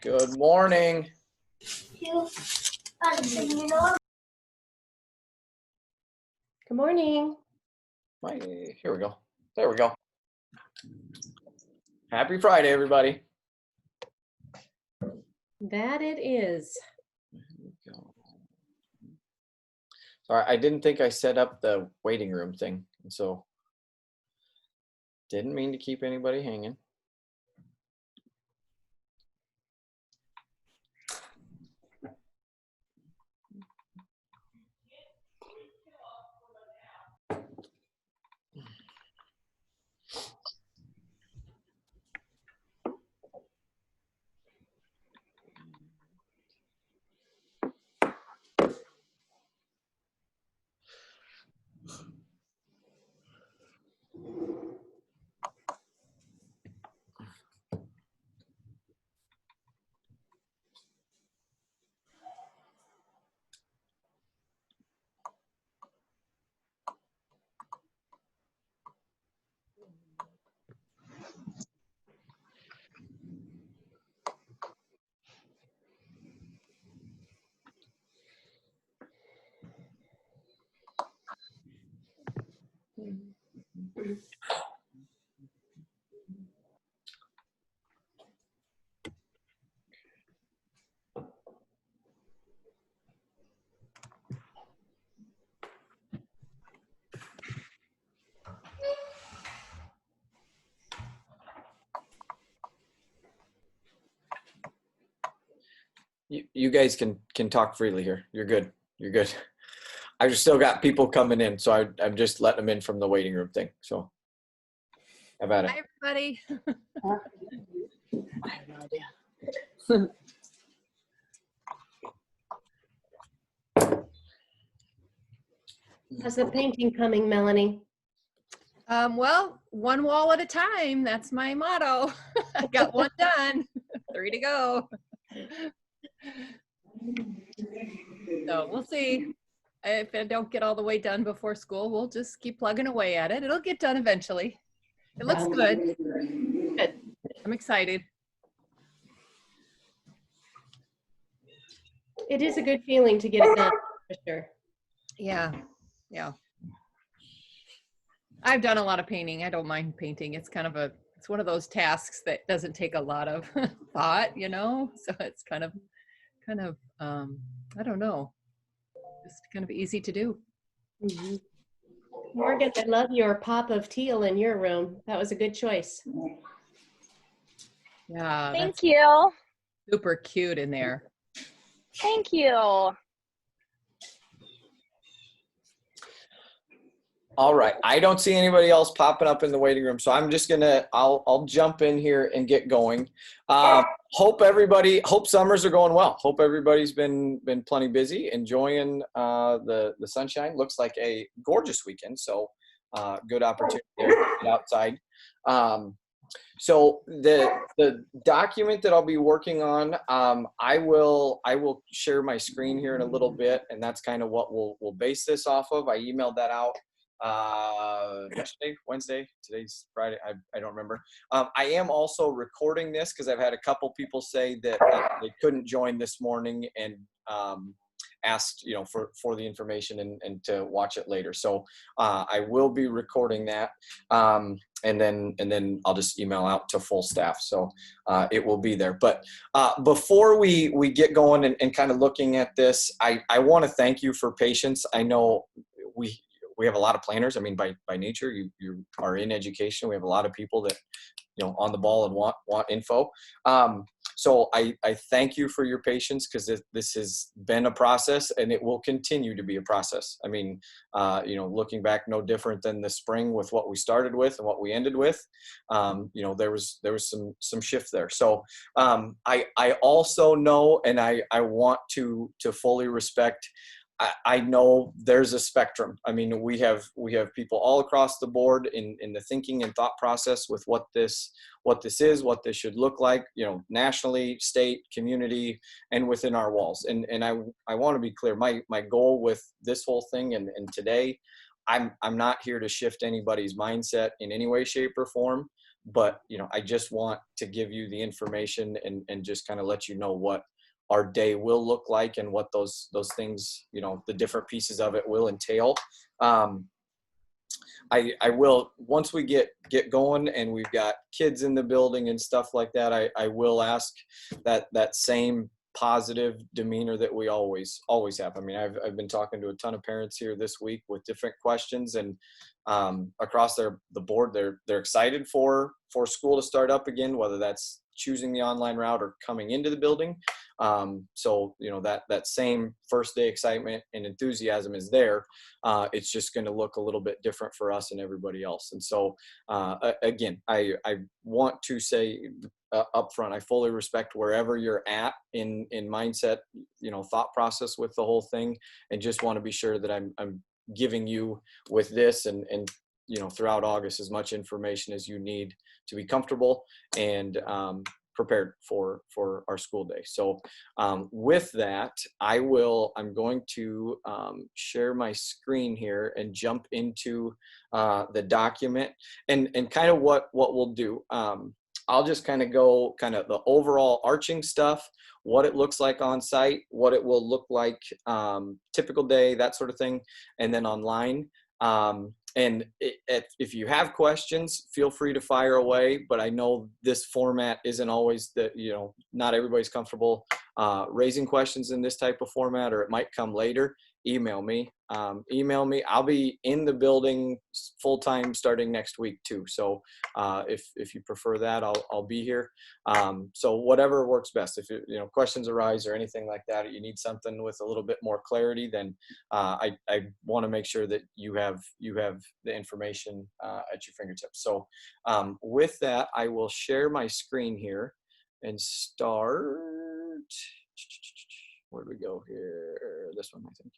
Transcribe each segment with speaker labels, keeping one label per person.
Speaker 1: Good morning.
Speaker 2: Good morning.
Speaker 1: Here we go. There we go. Happy Friday, everybody.
Speaker 2: That it is.
Speaker 1: Sorry, I didn't think I set up the waiting room thing, and so didn't mean to keep anybody hanging. You guys can talk freely here. You're good. You're good. I just still got people coming in, so I'm just letting them in from the waiting room thing. So, how about it?
Speaker 3: Hi, everybody.
Speaker 2: I have no idea. How's the painting coming, Melanie?
Speaker 3: Well, one wall at a time. That's my motto. I got one done. 3 to go. So we'll see. If I don't get all the way done before school, we'll just keep plugging away at it. It'll get done eventually. It looks good. Good. I'm excited.
Speaker 2: It is a good feeling to get it done, for sure.
Speaker 3: Yeah. Yeah. I've done a lot of painting. I don't mind painting. It's kind of it's one of those tasks that doesn't take a lot of thought, you know? So it's kind of, I don't know, just kind of easy to do.
Speaker 2: Mm-hmm. Morgan, I love your pop of teal in your room. That was a good choice.
Speaker 3: Yeah.
Speaker 4: Thank you.
Speaker 3: Super cute in there.
Speaker 4: Thank you.
Speaker 1: All right. I don't see anybody else popping up in the waiting room, so I'm just gonna. I'll jump in here and get going. Hope summers are going well. Hope everybody's been plenty busy, enjoying the sunshine. Looks like a gorgeous weekend, so good opportunity there to get outside. So the document that I'll be working on, I will share my screen here in a little bit, and that's kind of what we'll base this off of. I emailed that out yesterday, Wednesday, today's Friday, I don't remember. I am also recording this because I've had a couple people say that they couldn't join this morning and asked, for the information and to watch it later. So I will be recording that, and then I'll just email out to full staff. So it will be there. But before we get going and kind of looking at this, I want to thank you for patience. I know we have a lot of planners. I mean, by nature, you are in education. We have a lot of people that, on the ball and want info. So I thank you for your patience, because this has been a process and it will continue to be a process. I mean, looking back, no different than the spring with what we started with and what we ended with. There was some shift there. So I also know, and I want to fully respect, I know there's a spectrum. I mean, we have people all across the board in the thinking and thought process with what this is, what this should look like, nationally, state, community, and within our walls. And I want to be clear. My goal with this whole thing and today, I'm not here to shift anybody's mindset in any way, shape, or form. but I just want to give you the information and just kind of let you know what our day will look like and what those things, the different pieces of it will entail. I will, once we get going and we've got kids in the building and stuff like that, I will ask that same positive demeanor that we always have. I mean, I've been talking to a ton of parents here this week with different questions, and across the board, they're excited for school to start up again, whether that's choosing the online route or coming into the building. So that same first day excitement and enthusiasm is there. It's just going to look a little bit different for us and everybody else. And so again, I want to say up front, I fully respect wherever you're at in mindset, thought process with the whole thing, and just want to be sure that I'm giving you with this and throughout August as much information as you need to be comfortable and prepared for our school day. So with that, I'm going to share my screen here and jump into the document and kind of what we'll do. I'll just kind of go the overall arching stuff, what it looks like on site, what it will look like typical day, that sort of thing, and then online. And if you have questions, feel free to fire away, but I know this format isn't always not everybody's comfortable raising questions in this type of format, or it might come later. Email me. I'll be in the building full time starting next week too. So if you prefer that, I'll be here. So whatever works best. If questions arise or anything like that, you need something with a little bit more clarity, then I want to make sure that you have the information at your fingertips. So with that, I will share my screen here and start. Where do we go here? This one, I think.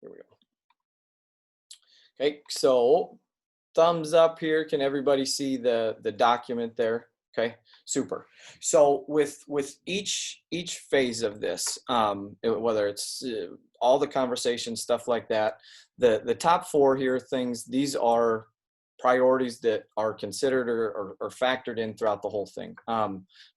Speaker 1: Here we go. Okay, so thumbs up here. Can everybody see the document there? Okay, super. So with each phase of this, whether it's all the conversation, stuff like that, the top four here things, these are priorities that are considered or factored in throughout the whole thing.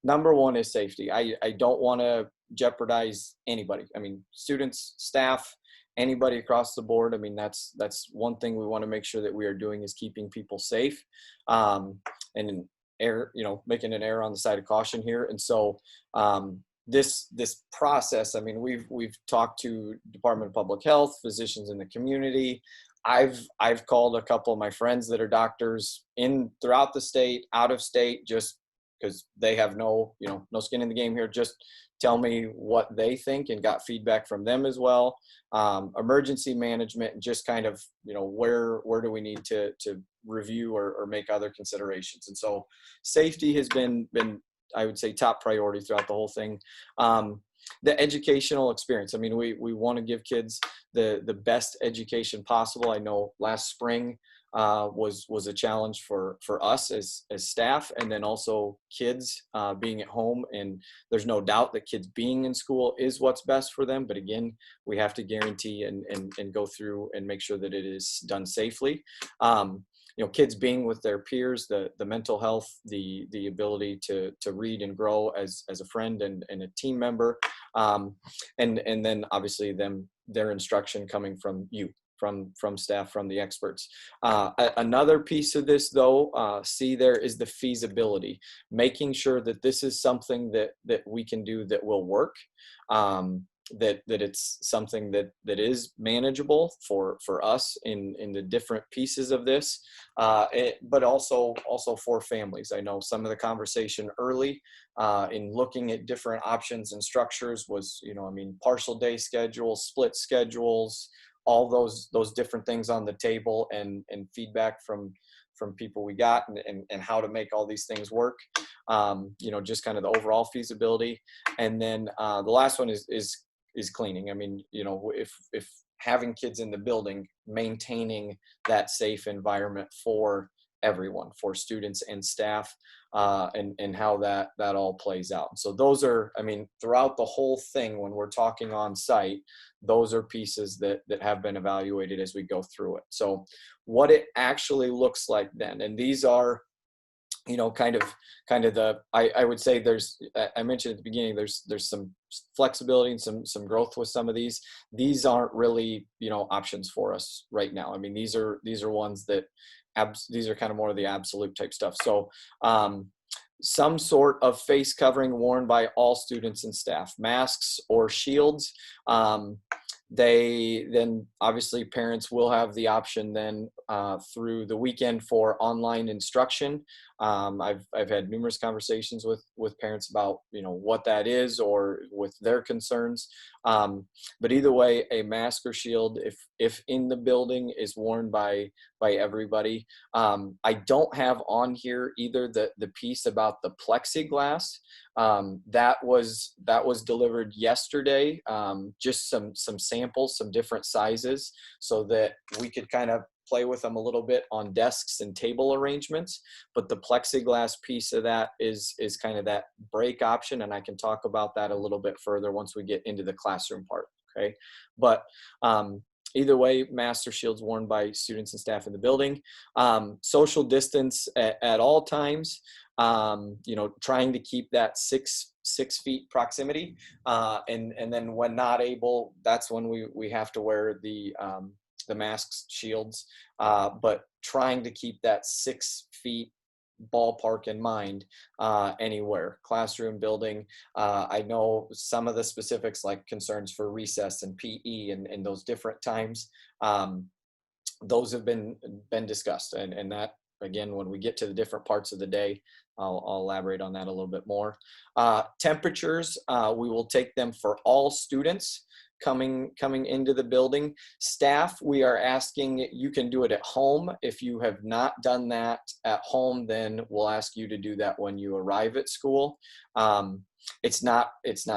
Speaker 1: Number one is safety. I don't want to jeopardize anybody. I mean, students, staff, anybody across the board. I mean, that's one thing we want to make sure that we are doing is keeping people safe, and making an error on the side of caution here. And so this process, I mean, we've talked to Department of Public Health, physicians in the community. I've called a couple of my friends that are doctors throughout the state, out of state, just because they have no skin in the game here. Just tell me what they think, and got feedback from them as well. Emergency management, and just kind of, where do we need to review or make other considerations. And so safety has been, I would say, top priority throughout the whole thing. The educational experience. I mean, we want to give kids the best education possible. I know last spring was a challenge for us as staff, and then also kids being at home. And there's no doubt that kids being in school is what's best for them. But again, we have to guarantee and go through and make sure that it is done safely. Kids being with their peers, the mental health, the ability to read and grow as a friend and a team member, and then obviously their instruction coming from you, from staff, from the experts. Another piece of this, though, see there is the feasibility, making sure that this is something that we can do that will work. That it's something that is manageable for us in the different pieces of this, but also for families. I know some of the conversation early in looking at different options and structures was, partial day schedules, split schedules, all those different things on the table, and feedback from people we got, and how to make all these things work. Just kind of the overall feasibility. And then the last one is cleaning. I mean, if having kids in the building, maintaining that safe environment for everyone, for students and staff, and how that all plays out. So those are, I mean, throughout the whole thing, when we're talking on site, those are pieces that have been evaluated as we go through it. So what it actually looks like then, and these are, you know, kind of the, I would say there's, I mentioned at the beginning, there's some flexibility and some growth with some of these. These aren't really, you know, options for us right now. I mean, these are ones that, these are kind of more of the absolute type stuff. So some sort of face covering worn by all students and staff, masks or shields. They then, obviously, parents will have the option then through the weekend for online instruction. I've had numerous conversations with parents about, you know, what that is or with their concerns. But either way, a mask or shield, if in the building, is worn by everybody. I don't have on here either the piece about the plexiglass. That was delivered yesterday. Just some samples, some different sizes, so that we could kind of play with them a little bit on desks and table arrangements. But the plexiglass piece of that is kind of that break option, and I can talk about that a little bit further once we get into the classroom part. Okay, but either way, masks or shields worn by students and staff in the building. Social distance at all times. You know, trying to keep that six feet proximity, and then when not able, that's when we have to wear the masks, shields, but trying to keep that 6 feet ballpark in mind anywhere, classroom, building. I know some of the specifics, like concerns for recess and PE and those different times, those have been discussed, and that, again, when we get to the different parts of the day, I'll elaborate on that a little bit more. Temperatures, we will take them for all students coming into the building. Staff, we are asking, you can do it at home. If you have not done that at home, then we'll ask you to do that when you arrive at school. It's not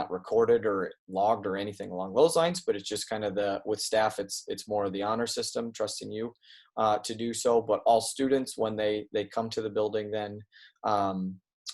Speaker 1: recorded or logged or anything along those lines, but it's just kind of with staff, it's more of the honor system, trusting you to do so. But all students, when they come to the building, then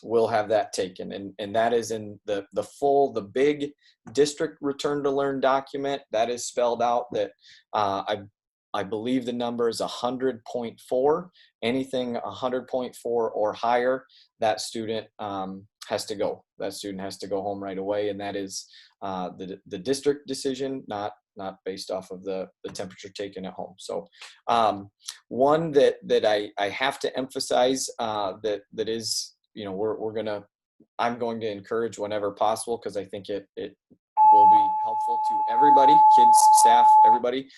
Speaker 1: we'll have that taken, and that is in the big district return to learn document. That is spelled out that I believe the number is 100.4. Anything 100.4 or higher, that student has to go. That student has to go home right away, and that is the district decision, not based off of the temperature taken at home. So one that I have to emphasize that is, you know, I'm going to encourage whenever possible, because I think it will be helpful to everybody, kids, staff, everybody,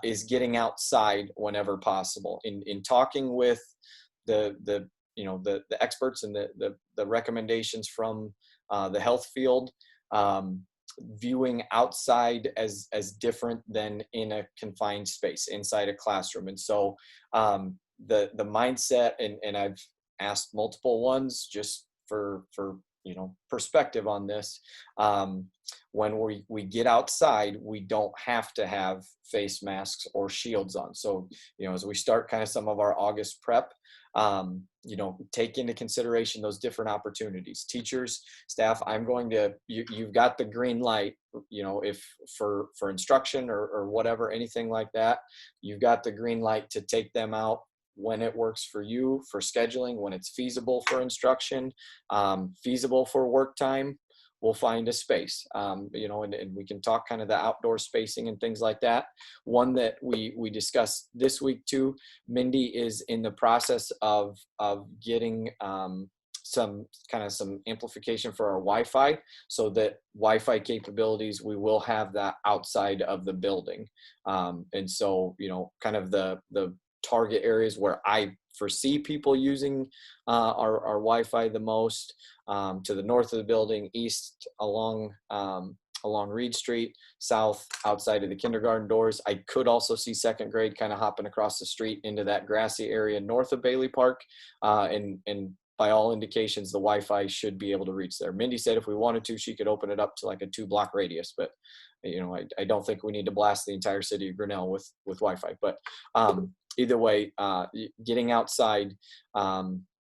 Speaker 1: is getting outside whenever possible. In talking with the experts and the recommendations from the health field, viewing outside as different than in a confined space inside a classroom. And so the mindset, and I've asked multiple ones just for perspective on this. When we get outside, we don't have to have face masks or shields on. So, as we start kind of some of our August prep, take into consideration those different opportunities. Teachers, staff, you've got the green light, if for instruction or whatever, anything like that, you've got the green light to take them out when it works for you, for scheduling, when it's feasible for instruction, feasible for work time. We'll find a space, and we can talk kind of the outdoor spacing and things like that. One that we discussed this week too, Mindy is in the process of getting some amplification for our Wi-Fi, so that Wi-Fi capabilities, we will have that outside of the building. And so, kind of the target areas where I foresee people using our Wi-Fi the most, to the north of the building, east along Reed Street, south outside of the kindergarten doors. I could also see second grade kind of hopping across the street into that grassy area north of Bailey Park, and by all indications, the Wi-Fi should be able to reach there. Mindy said if we wanted to, she could open it up to like a 2-block radius, but I don't think we need to blast the entire city of Grinnell with Wi-Fi. But either way, getting outside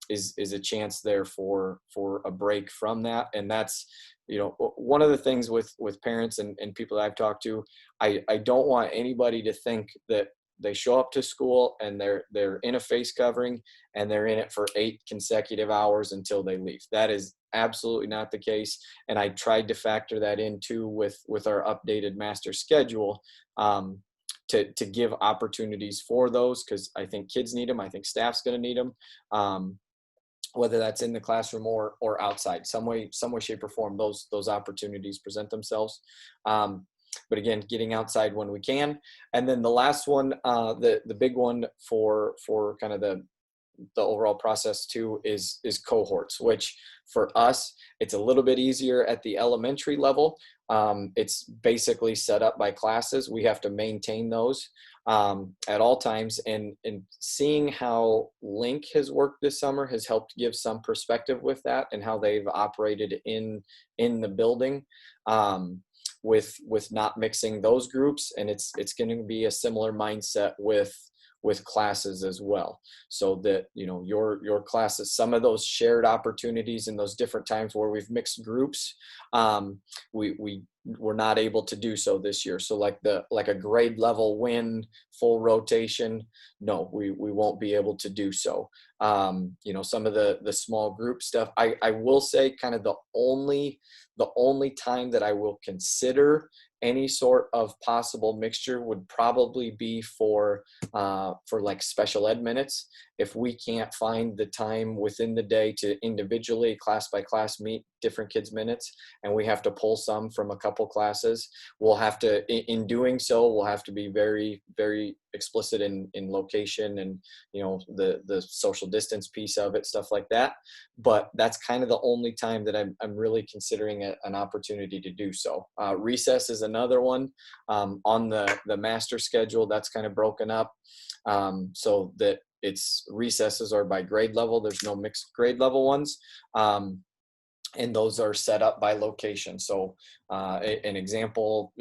Speaker 1: is a chance there for a break from that. And that's, one of the things with parents and people that I've talked to, I don't want anybody to think that they show up to school and they're in a face covering and they're in it for 8 consecutive hours until they leave. That is absolutely not the case. And I tried to factor that in too with our updated master schedule, to give opportunities for those, because I think kids need them. I think staff's going to need them. Whether that's in the classroom or outside, some way, shape, or form, those opportunities present themselves. But again, getting outside when we can. And then the last one, the big one for kind of the overall process too is cohorts, which for us, it's a little bit easier at the elementary level. It's basically set up by classes. We have to maintain those at all times. And seeing how Link has worked this summer has helped give some perspective with that and how they've operated in the building. With not mixing those groups, and it's going to be a similar mindset with classes as well, so that your classes, some of those shared opportunities in those different times where we've mixed groups, we were not able to do so this year. So like a grade level win, full rotation, no, we won't be able to do so. Some of the small group stuff, I will say kind of the only time that I will consider any sort of possible mixture would probably be for like special ed minutes. If we can't find the time within the day to individually, class by class, meet different kids' minutes, and we have to pull some from a couple classes, we'll have to, in doing so, we'll have to be very, very explicit in location and, the social distance piece of it, stuff like that. But that's kind of the only time that I'm really considering an opportunity to do so. Recess is another one. On the master schedule, that's kind of broken up so that it's recesses are by grade level. There's no mixed grade level ones. And those are set up by location. So an example,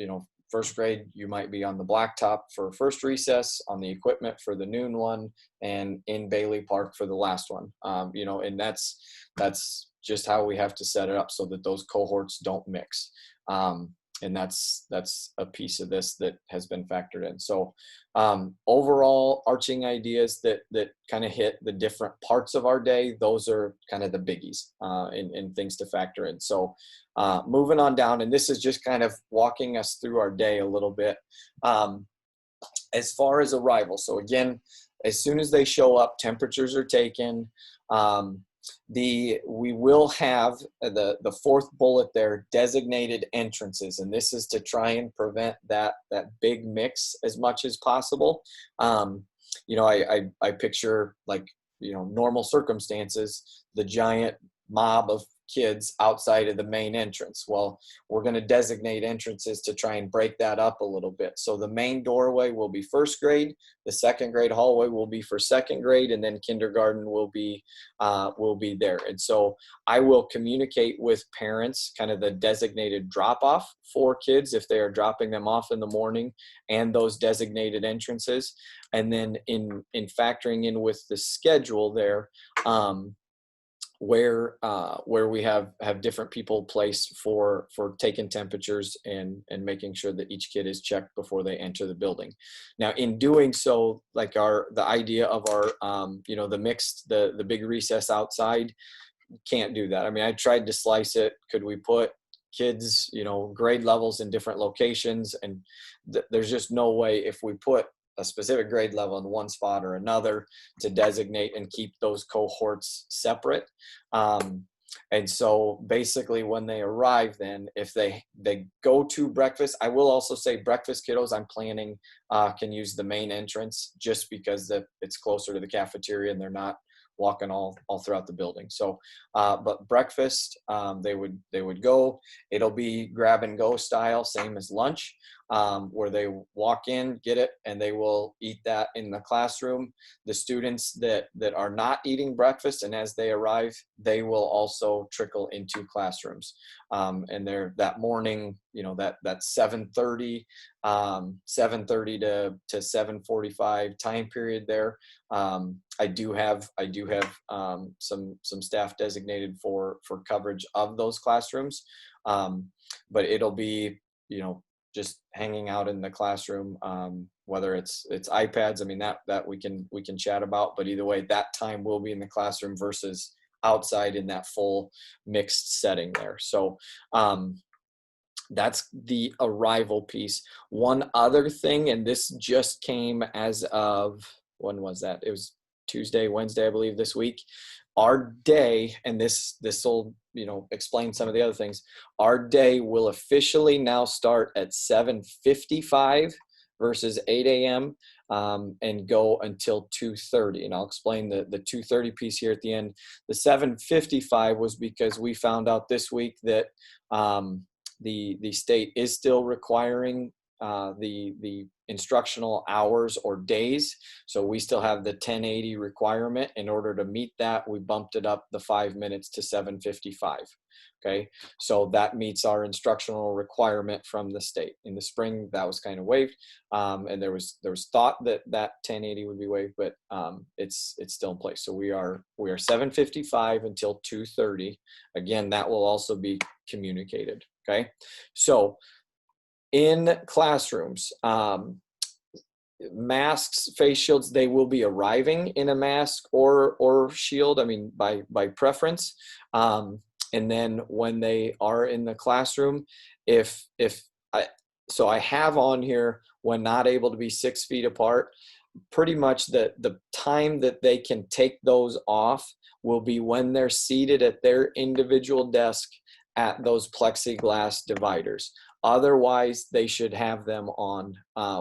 Speaker 1: first grade, you might be on the blacktop for first recess, on the equipment for the noon one, and in Bailey Park for the last one. And that's just how we have to set it up so that those cohorts don't mix. And that's a piece of this that has been factored in. So overall arching ideas that kind of hit the different parts of our day, those are kind of the biggies and things to factor in. So moving on down, and this is just kind of walking us through our day a little bit. As far as arrival, so again, as soon as they show up, temperatures are taken. We will have the fourth bullet there, designated entrances, and this is to try and prevent that big mix as much as possible. I picture, like, normal circumstances, the giant mob of kids outside of the main entrance. Well, we're going to designate entrances to try and break that up a little bit. So the main doorway will be first grade, the second grade hallway will be for second grade, and then kindergarten will be there. And so I will communicate with parents kind of the designated drop off for kids if they are dropping them off in the morning, and those designated entrances. And then in factoring in with the schedule there, where we have different people placed for taking temperatures and making sure that each kid is checked before they enter the building. Now, in doing so, like the idea of our the mixed, the big recess outside, can't do that. I mean, I tried to slice it. Could we put kids, grade levels in different locations? And there's just no way, if we put a specific grade level in one spot or another, to designate and keep those cohorts separate. And so basically when they arrive, then if they go to breakfast, I will also say breakfast kiddos, I'm planning can use the main entrance, just because it's closer to the cafeteria and they're not walking all throughout the building. So, but breakfast, they would go, it'll be grab and go style, same as lunch. where they walk in, get it, and they will eat that in the classroom. The students that are not eating breakfast, and as they arrive, they will also trickle into classrooms. And they're that morning, that 7:30 to 7:45 time period there. I do have some staff designated for coverage of those classrooms, but it'll be just hanging out in the classroom, whether it's iPads. I mean that we can chat about, but either way, that time will be in the classroom versus outside in that full mixed setting there. So that's the arrival piece. One other thing, and this just came as of, when was that? It was Tuesday, Wednesday, I believe, this week. Our day, and this will explain some of the other things. Our day will officially now start at 7:55 versus 8 a.m. And go until 2:30. And I'll explain the 2:30 piece here at the end. The 7:55 was because we found out this week that the state is still requiring the instructional hours or days. So we still have the 1080 requirement. In order to meet that, we bumped it up the 5 minutes to 7:55. Okay, so that meets our instructional requirement from the state. In the spring, that was kind of waived, and there was thought that 1080 would be waived, but it's still in place. So we are 7:55 until 2:30. Again, that will also be communicated. Okay, so in classrooms, masks, face shields, they will be arriving in a mask or shield. I mean, by preference. And then when they are in the classroom, so I have on here, when not able to be 6 feet apart, pretty much the time that they can take those off will be when they're seated at their individual desk at those plexiglass dividers. Otherwise, they should have them on,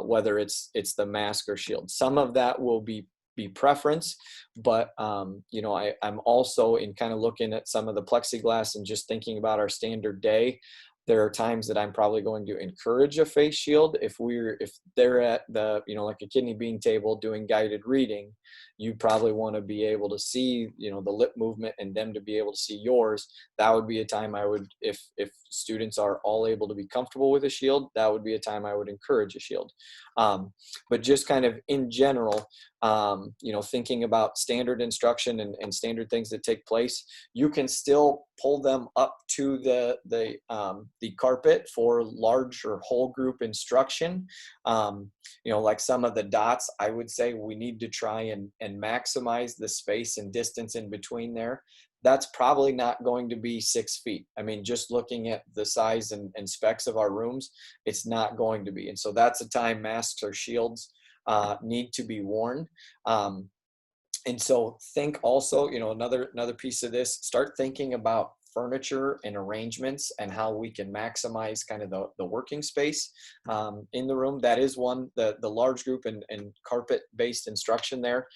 Speaker 1: whether it's the mask or shield. Some of that will be preference, but I'm also, in kind of looking at some of the plexiglass and just thinking about our standard day, there are times that I'm probably going to encourage a face shield. If they're at the, like a kidney bean table doing guided reading, you probably want to be able to see, the lip movement and them to be able to see yours. That would be a time I would, if students are all able to be comfortable with a shield, that would be a time I would encourage a shield. But just kind of in general, thinking about standard instruction and standard things that take place, you can still pull them up to the carpet for large or whole group instruction. Like some of the dots, I would say we need to try and maximize the space and distance in between there. That's probably not going to be 6 feet. I mean, just looking at the size and specs of our rooms, it's not going to be. And so that's a time masks or shields need to be worn. And so think also, another piece of this, start thinking about furniture and arrangements and how we can maximize kind of the working space in the room. That is one, the large group and carpet-based instruction there,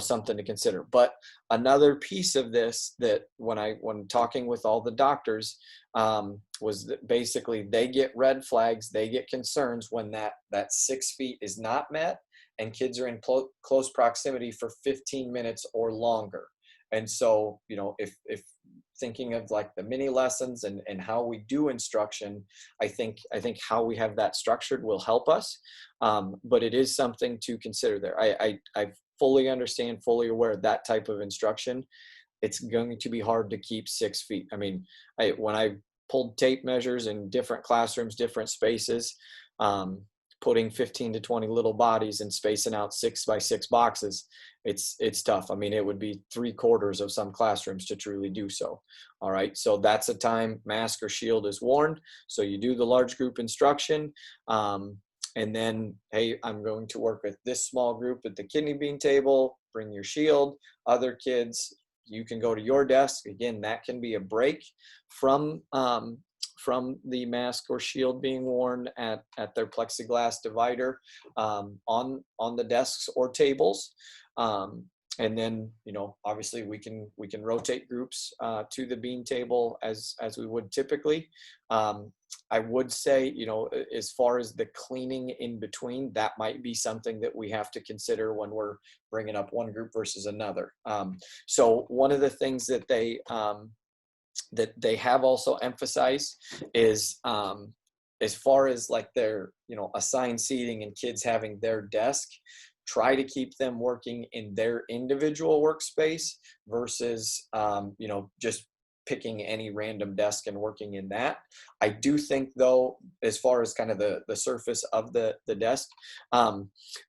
Speaker 1: something to consider. But another piece of this that when talking with all the doctors was that basically they get red flags, they get concerns when that 6 feet is not met and kids are in close proximity for 15 minutes or longer. And so, if thinking of like the mini lessons and how we do instruction, I think how we have that structured will help us. But it is something to consider there. I fully understand, fully aware of that type of instruction. It's going to be hard to keep 6 feet. I mean, when I pulled tape measures in different classrooms, different spaces, putting 15 to 20 little bodies and spacing out 6 by 6 boxes, it's tough. I mean, it would be 3/4 of some classrooms to truly do so. All right. So that's a time mask or shield is worn. So you do the large group instruction. And then, hey, I'm going to work with this small group at the kidney bean table, bring your shield. Other kids, you can go to your desk. Again, that can be a break from the mask or shield being worn at their plexiglass divider on the desks or tables. and then, you know, obviously we can rotate groups to the bean table as we would typically. I would say, you know, as far as the cleaning in between, that might be something that we have to consider when we're bringing up one group versus another. So one of the things that they have also emphasized is, as far as like their, you know, assigned seating and kids having their desk, try to keep them working in their individual workspace versus, you know, just picking any random desk and working in that. I do think though, as far as kind of the surface of the desk,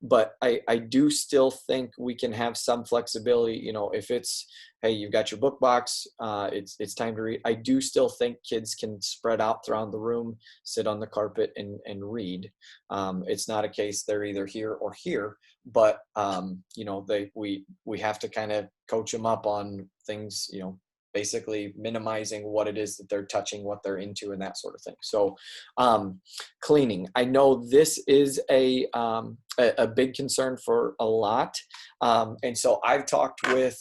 Speaker 1: but I do still think we can have some flexibility, you know, if it's, hey, you've got your book box, it's time to read. I do still think kids can spread out throughout the room, sit on the carpet and read. It's not a case they're either here or here, but you know, we have to kind of coach them up on things, you know, basically minimizing what it is that they're touching, what they're into, and that sort of thing. So cleaning, I know this is a big concern for a lot. And so I've talked with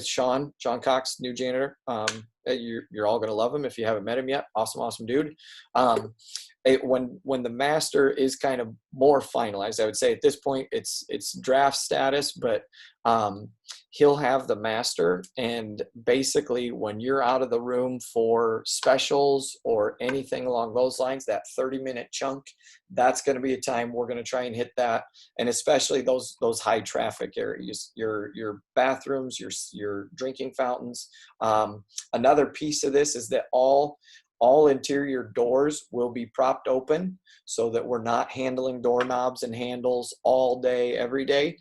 Speaker 1: Sean Cox, new janitor. You're all going to love him if you haven't met him yet. Awesome dude. When the master is kind of more finalized, I would say at this point it's draft status, but he'll have the master, and basically when you're out of the room for specials or anything along those lines, that 30-minute chunk, that's going to be a time we're going to try and hit that. And especially those high traffic areas, your bathrooms, your drinking fountains. Another piece of this is that all interior doors will be propped open so that we're not handling doorknobs and handles all day, every day.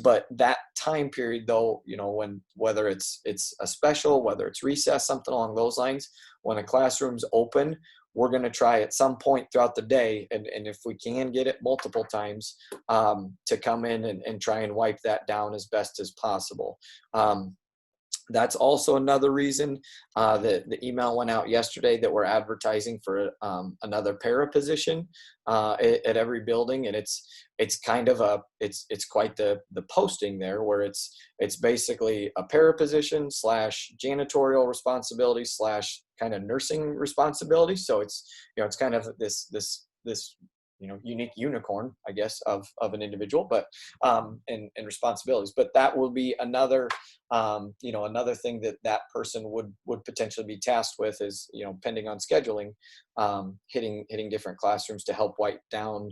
Speaker 1: But that time period though, you know, whether it's a special, whether it's recess, something along those lines, when a classroom's open, we're going to try at some point throughout the day, and if we can get it multiple times, to come in and try and wipe that down as best as possible. That's also another reason that the email went out yesterday that we're advertising for another para position at every building, and it's kind of it's quite the posting there, where it's basically a para position / janitorial responsibility / kind of nursing responsibility. So it's, you know, it's kind of this you know, unique unicorn, I guess, of an individual, but and responsibilities. But that will be another, you know, another thing that person would potentially be tasked with is, you know, pending on scheduling, hitting different classrooms to help wipe down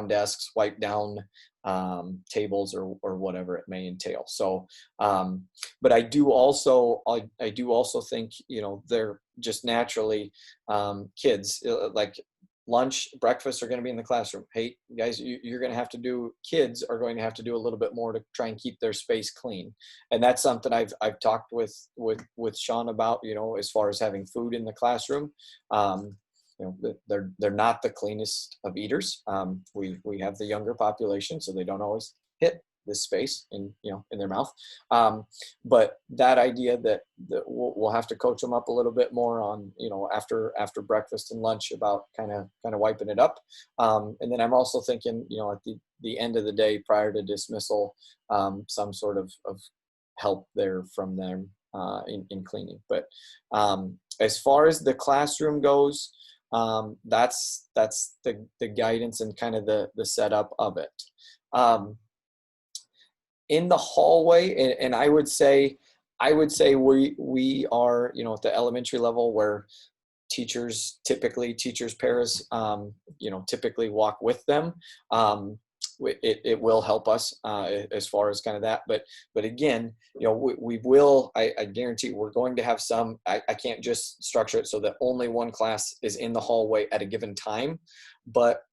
Speaker 1: desks, wipe down tables, or whatever it may entail. So, but I do also think, you know, they're just naturally kids, like lunch, breakfast are going to be in the classroom. Hey guys, you're going to have to do, kids are going to have to do a little bit more to try and keep their space clean. And that's something I've talked with Sean about, you know, as far as having food in the classroom. You know, they're not the cleanest of eaters. We have the younger population, so they don't always hit this space in their mouth. But that idea that we'll have to coach them up a little bit more on, you know, after breakfast and lunch about kind of wiping it up. And then I'm also thinking, you know, at the end of the day prior to dismissal, some sort of help there from them in cleaning. But as far as the classroom goes, that's the guidance and kind of the setup of it. In the hallway, and I would say we are, you know, at the elementary level where teachers paras, you know, typically walk with them. It will help us as far as kind of that, but again, you know, we will, I guarantee we're going to have some, I can't just structure it so that only one class is in the hallway at a given time. But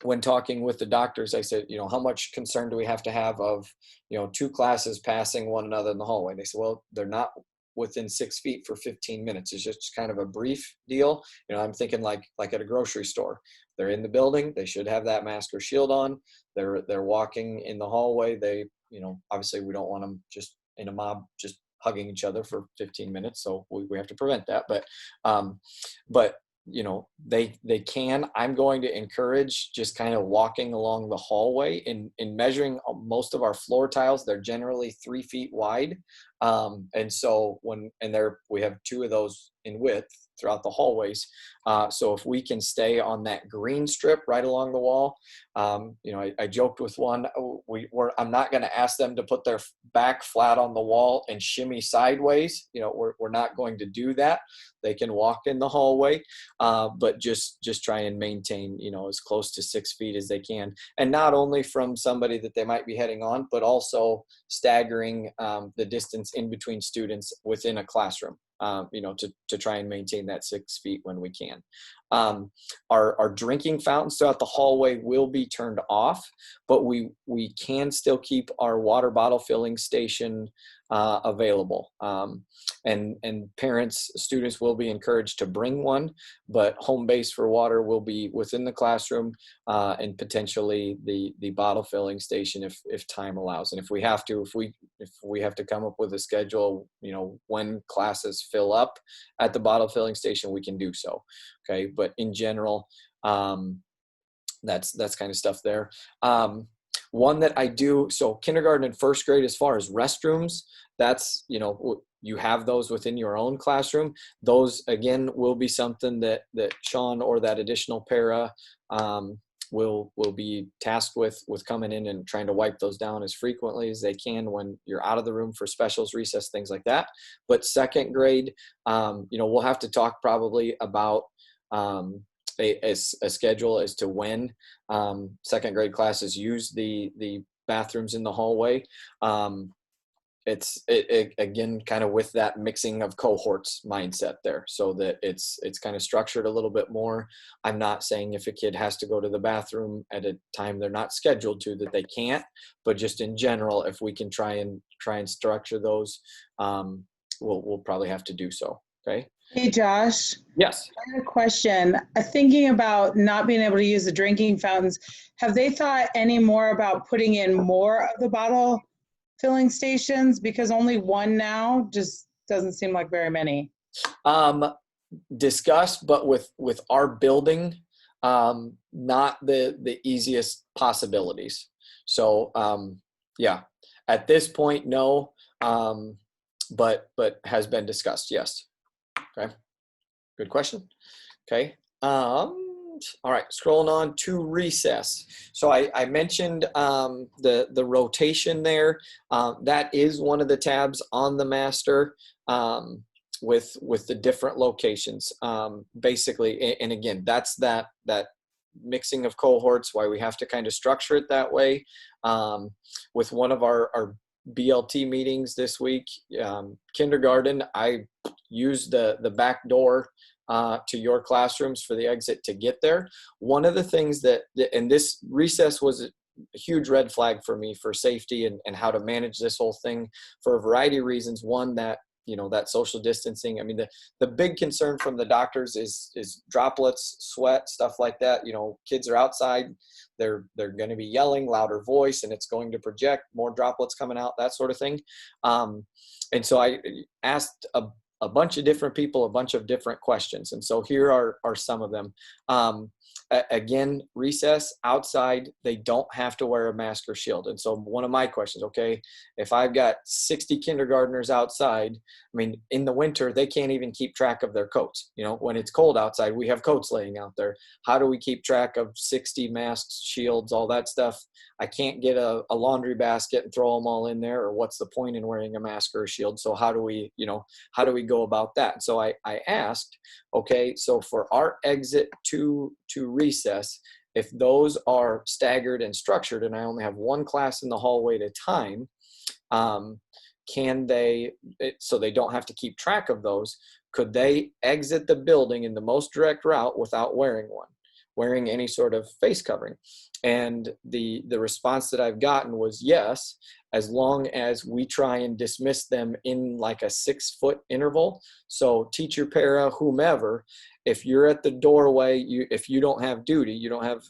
Speaker 1: when talking with the doctors, I said, you know, how much concern do we have to have of, you know, two classes passing one another in the hallway? They said, well, they're not within 6 feet for 15 minutes. It's just kind of a brief deal. You know, I'm thinking like at a grocery store. They're in the building. They should have that mask or shield on. They're walking in the hallway. They, you know, obviously we don't want them just in a mob, just hugging each other for 15 minutes. So we have to prevent that. But you know, they can. I'm going to encourage just kind of walking along the hallway. In measuring most of our floor tiles, they're generally 3 feet wide. And so we have 2 of those in width throughout the hallways. So if we can stay on that green strip right along the wall, you know, I joked with one, I'm not going to ask them to put their back flat on the wall and shimmy sideways. You know, we're not going to do that. They can walk in the hallway, but just try and maintain, you know, as close to 6 feet as they can. And not only from somebody that they might be heading on, but also staggering the distance in between students within a classroom. You know, to try and maintain that 6 feet when we can. Our drinking fountains throughout the hallway will be turned off, but we can still keep our water bottle filling station available. And parents, students will be encouraged to bring one, but home base for water will be within the classroom, and potentially the bottle filling station if time allows. And if we have to come up with a schedule, you know, when classes fill up at the bottle filling station, we can do so. Okay. But in general, that's kind of stuff there. One that I do, so kindergarten and first grade, as far as restrooms, that's, you know, you have those within your own classroom. Those, again, will be something that Sean or that additional para will be tasked with coming in and trying to wipe those down as frequently as they can when you're out of the room for specials, recess, things like that. But second grade, you know, we'll have to talk probably about a schedule as to when second grade classes use the bathrooms in the hallway. It's again kind of with that mixing of cohorts mindset there, so that it's kind of structured a little bit more. I'm not saying if a kid has to go to the bathroom at a time they're not scheduled to, that they can't, but just in general, if we can try and structure those, we'll probably have to do so. Okay.
Speaker 5: Hey, Josh.
Speaker 1: Yes.
Speaker 5: I have a question. Thinking about not being able to use the drinking fountains, have they thought any more about putting in more of the bottle filling stations? Because only one now just doesn't seem like very many.
Speaker 1: Discussed, but with our building, not the easiest possibilities. So yeah, at this point, no, but has been discussed. Yes. Okay. Good question. Okay. All right, scrolling on to recess. So I mentioned the rotation there. That is one of the tabs on the master with the different locations. Basically, and again, that's that mixing of cohorts, why we have to kind of structure it that way. With one of our BLT meetings this week, kindergarten, I used the back door to your classrooms for the exit to get there. One of the things and this recess was a huge red flag for me for safety and how to manage this whole thing for a variety of reasons. One, that, you know, that social distancing. I mean, the big concern from the doctors is droplets, sweat, stuff like that. You know, kids are outside, they're going to be yelling, louder voice, and it's going to project more droplets coming out, that sort of thing. And so I asked a bunch of different people, a bunch of different questions. And so here are some of them. Again, recess outside, they don't have to wear a mask or shield. And so one of my questions, okay, if I've got 60 kindergartners outside, I mean, in the winter, they can't even keep track of their coats. You know, when it's cold outside, we have coats laying out there. How do we keep track of 60 masks, shields, all that stuff? I can't get a laundry basket and throw them all in there, or what's the point in wearing a mask or a shield? So how do we go about that? So I asked, okay, so for our exit to recess, if those are staggered and structured, and I only have one class in the hallway at a time, can they, so they don't have to keep track of those, could they exit the building in the most direct route without wearing any sort of face covering? And the response that I've gotten was yes, as long as we try and dismiss them in like a 6-foot interval. So teacher, para, whomever, if you're at the doorway, if you don't have duty, you don't have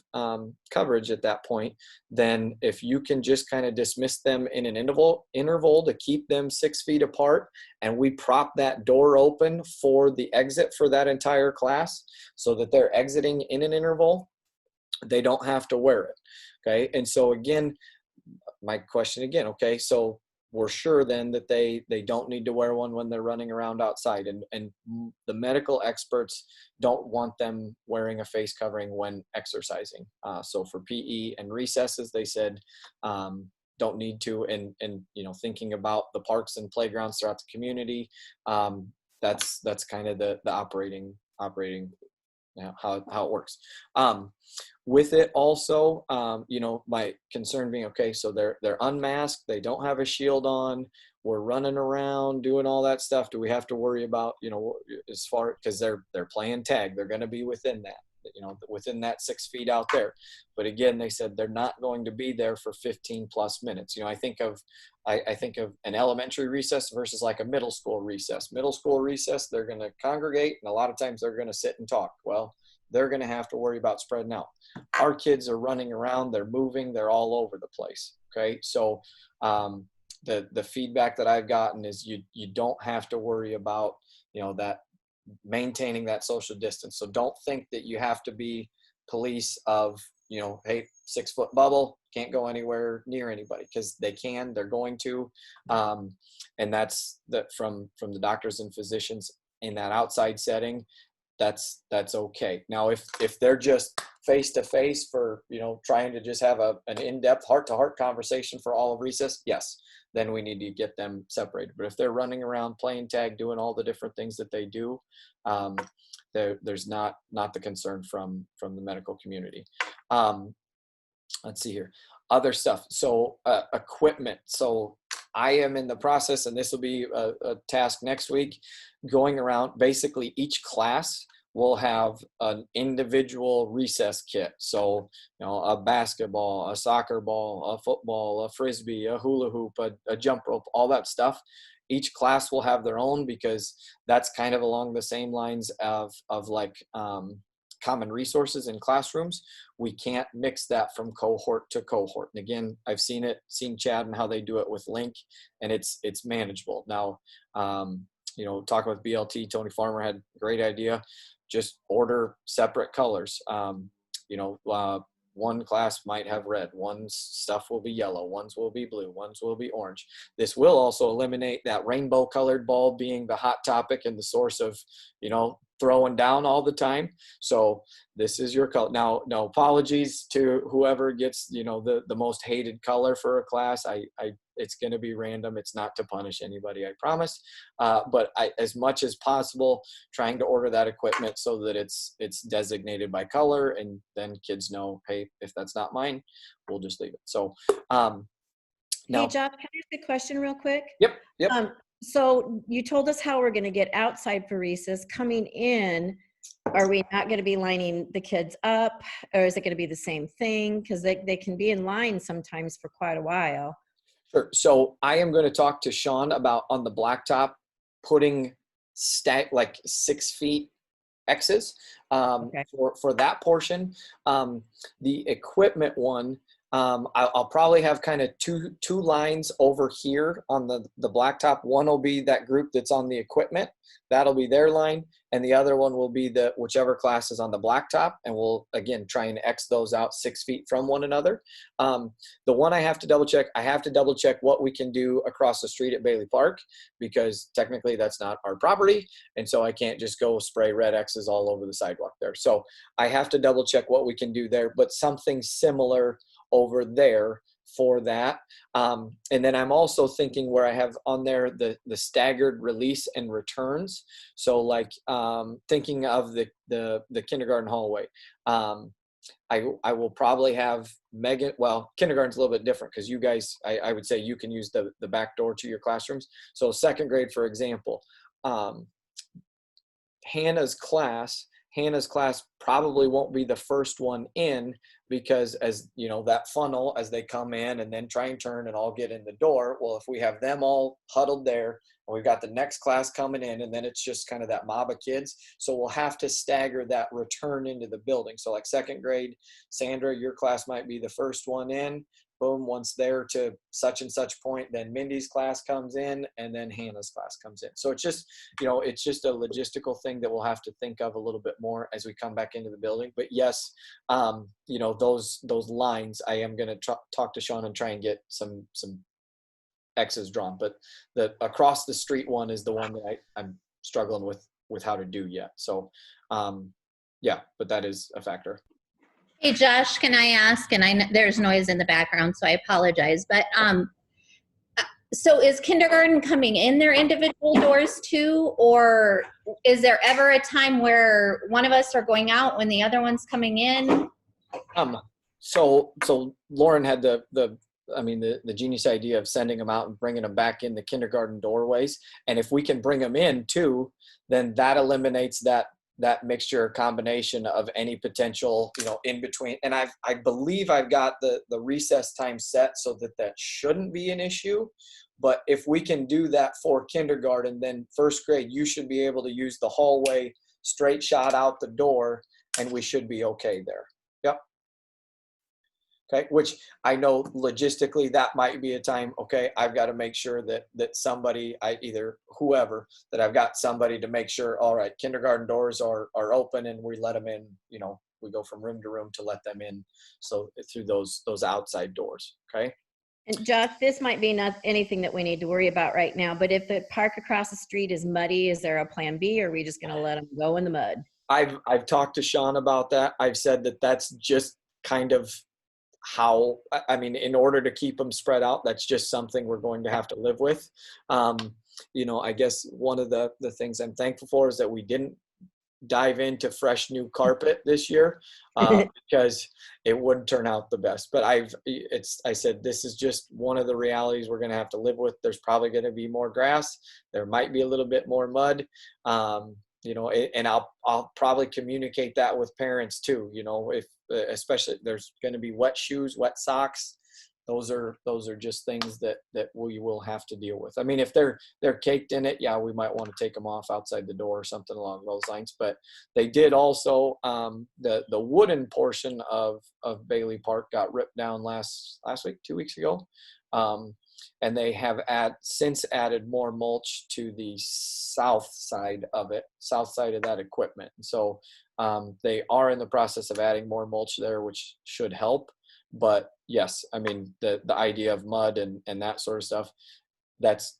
Speaker 1: coverage at that point, then if you can just kind of dismiss them in an interval to keep them 6 feet apart, and we prop that door open for the exit for that entire class so that they're exiting in an interval, they don't have to wear it. Okay. And so again, my question again, okay, so we're sure then that they don't need to wear one when they're running around outside, and the medical experts don't want them wearing a face covering when exercising. So for PE and recesses, they said don't need to, and you know, thinking about the parks and playgrounds throughout the community, that's kind of the operating how it works. With it also, you know, my concern being, okay, so they're unmasked, they don't have a shield on, we're running around doing all that stuff. Do we have to worry about, you know, as far, because they're playing tag, they're going to be within that, you know, within that 6 feet out there. But again, they said they're not going to be there for 15 plus minutes. You know, I think of an elementary recess versus like a middle school recess. Middle school recess, they're going to congregate, and a lot of times they're going to sit and talk. Well, they're going to have to worry about spreading out. Our kids are running around, they're moving, they're all over the place. Okay. So the feedback that I've gotten is you don't have to worry about, you know, that maintaining that social distance. So don't think that you have to be police of, you know, hey, 6 foot bubble, can't go anywhere near anybody, because they're going to. And that's from the doctors and physicians in that outside setting, that's okay. Now, if they're just face to face for, you know, trying to just have an in-depth heart-to-heart conversation for all of recess, yes, then we need to get them separated. But if they're running around playing tag, doing all the different things that they do, there's not the concern from the medical community. Let's see here, other stuff. So equipment. So I am in the process, and this will be a task next week, going around. Basically, each class will have an individual recess kit. So, you know, a basketball, a soccer ball, a football, a frisbee, a hula hoop, a jump rope, all that stuff. Each class will have their own, because that's kind of along the same lines of like common resources in classrooms. We can't mix that from cohort to cohort. And again, I've seen Chad and how they do it with Link, and it's manageable. Now, you know, talking with BLT, Tony Farmer had a great idea. Just order separate colors. You know, one class might have red, one's stuff will be yellow, one's will be blue, one's will be orange. This will also eliminate that rainbow colored ball being the hot topic and the source of, you know, throwing down all the time. So this is your color. Now, no apologies to whoever gets, you know, the most hated color for a class. It's going to be random. It's not to punish anybody, I promise. But as much as possible, trying to order that equipment so that it's designated by color, and then kids know, hey, if that's not mine, we'll just leave it. So now,
Speaker 6: Hey, Josh, can I ask a question real quick?
Speaker 1: Yep.
Speaker 6: So you told us how we're going to get outside for recess. Coming in, are we not going to be lining the kids up, or is it going to be the same thing? Because they can be in line sometimes for quite a while.
Speaker 1: Sure. So I am going to talk to Sean about, on the blacktop, putting like 6 feet X's
Speaker 6: Okay.
Speaker 1: for that portion. The equipment one, I'll probably have kind of two lines over here on the blacktop. One will be that group that's on the equipment. That'll be their line. And the other one will be whichever class is on the blacktop. And we'll, again, try and X those out 6 feet from one another. The one I have to double check what we can do across the street at Bailey Park, because technically that's not our property. And so I can't just go spray red X's all over the sidewalk there. So I have to double check what we can do there, but something similar over there for that. And then I'm also thinking where I have on there the staggered release and returns. So like thinking of the kindergarten hallway. I will probably have Megan, well, kindergarten's a little bit different because you guys, I would say you can use the back door to your classrooms. So second grade, for example, Hannah's class probably won't be the first one in, because as you know, that funnel, as they come in and then try and turn and all get in the door, well, if we have them all huddled there and we've got the next class coming in, and then it's just kind of that mob of kids, so we'll have to stagger that return into the building. So like second grade, Sandra, your class might be the first one in. Boom, once they're to such and such point, then Mindy's class comes in, and then Hannah's class comes in. So it's just, you know, it's just a logistical thing that we'll have to think of a little bit more as we come back into the building. But yes, you know, those lines, I am going to talk to Sean and try and get some X's drawn. But the across the street one is the one that I'm struggling with how to do yet. So yeah, but that is a factor.
Speaker 7: Hey, Josh, can I ask, and there's noise in the background, so I apologize, but so is kindergarten coming in their individual doors too, or is there ever a time where one of us are going out when the other one's coming in?
Speaker 1: So Lauren had the genius idea of sending them out and bringing them back in the kindergarten doorways. And if we can bring them in too, then that eliminates that mixture or combination of any potential, you know, in between. And I believe I've got the recess time set so that shouldn't be an issue. But if we can do that for kindergarten, then first grade, you should be able to use the hallway straight shot out the door, and we should be okay there. Yep. Okay, which I know logistically that might be a time, okay, I've got to make sure that somebody, whoever, that I've got somebody to make sure, all right, kindergarten doors are open and we let them in, you know, we go from room to room to let them in. So through those outside doors, okay?
Speaker 6: And Josh, this might be not anything that we need to worry about right now, but if the park across the street is muddy, is there a plan B, or are we just going to let them go in the mud?
Speaker 1: I've talked to Sean about that. I've said that that's just kind of how, I mean, in order to keep them spread out, that's just something we're going to have to live with. You know, I guess one of the things I'm thankful for is that we didn't dive into fresh new carpet this year, because it wouldn't turn out the best. But I said, this is just one of the realities we're going to have to live with. There's probably going to be more grass. There might be a little bit more mud. You know, and I'll probably communicate that with parents too. You know, if especially there's going to be wet shoes, wet socks. Those are just things that we will have to deal with. I mean, if they're caked in it, yeah, we might want to take them off outside the door or something along those lines. But they did also, the wooden portion of Bailey Park got ripped down last week, 2 weeks ago. And they have since added more mulch to the south side of that equipment. And so they are in the process of adding more mulch there, which should help. But yes, I mean, the idea of mud and that sort of stuff, that's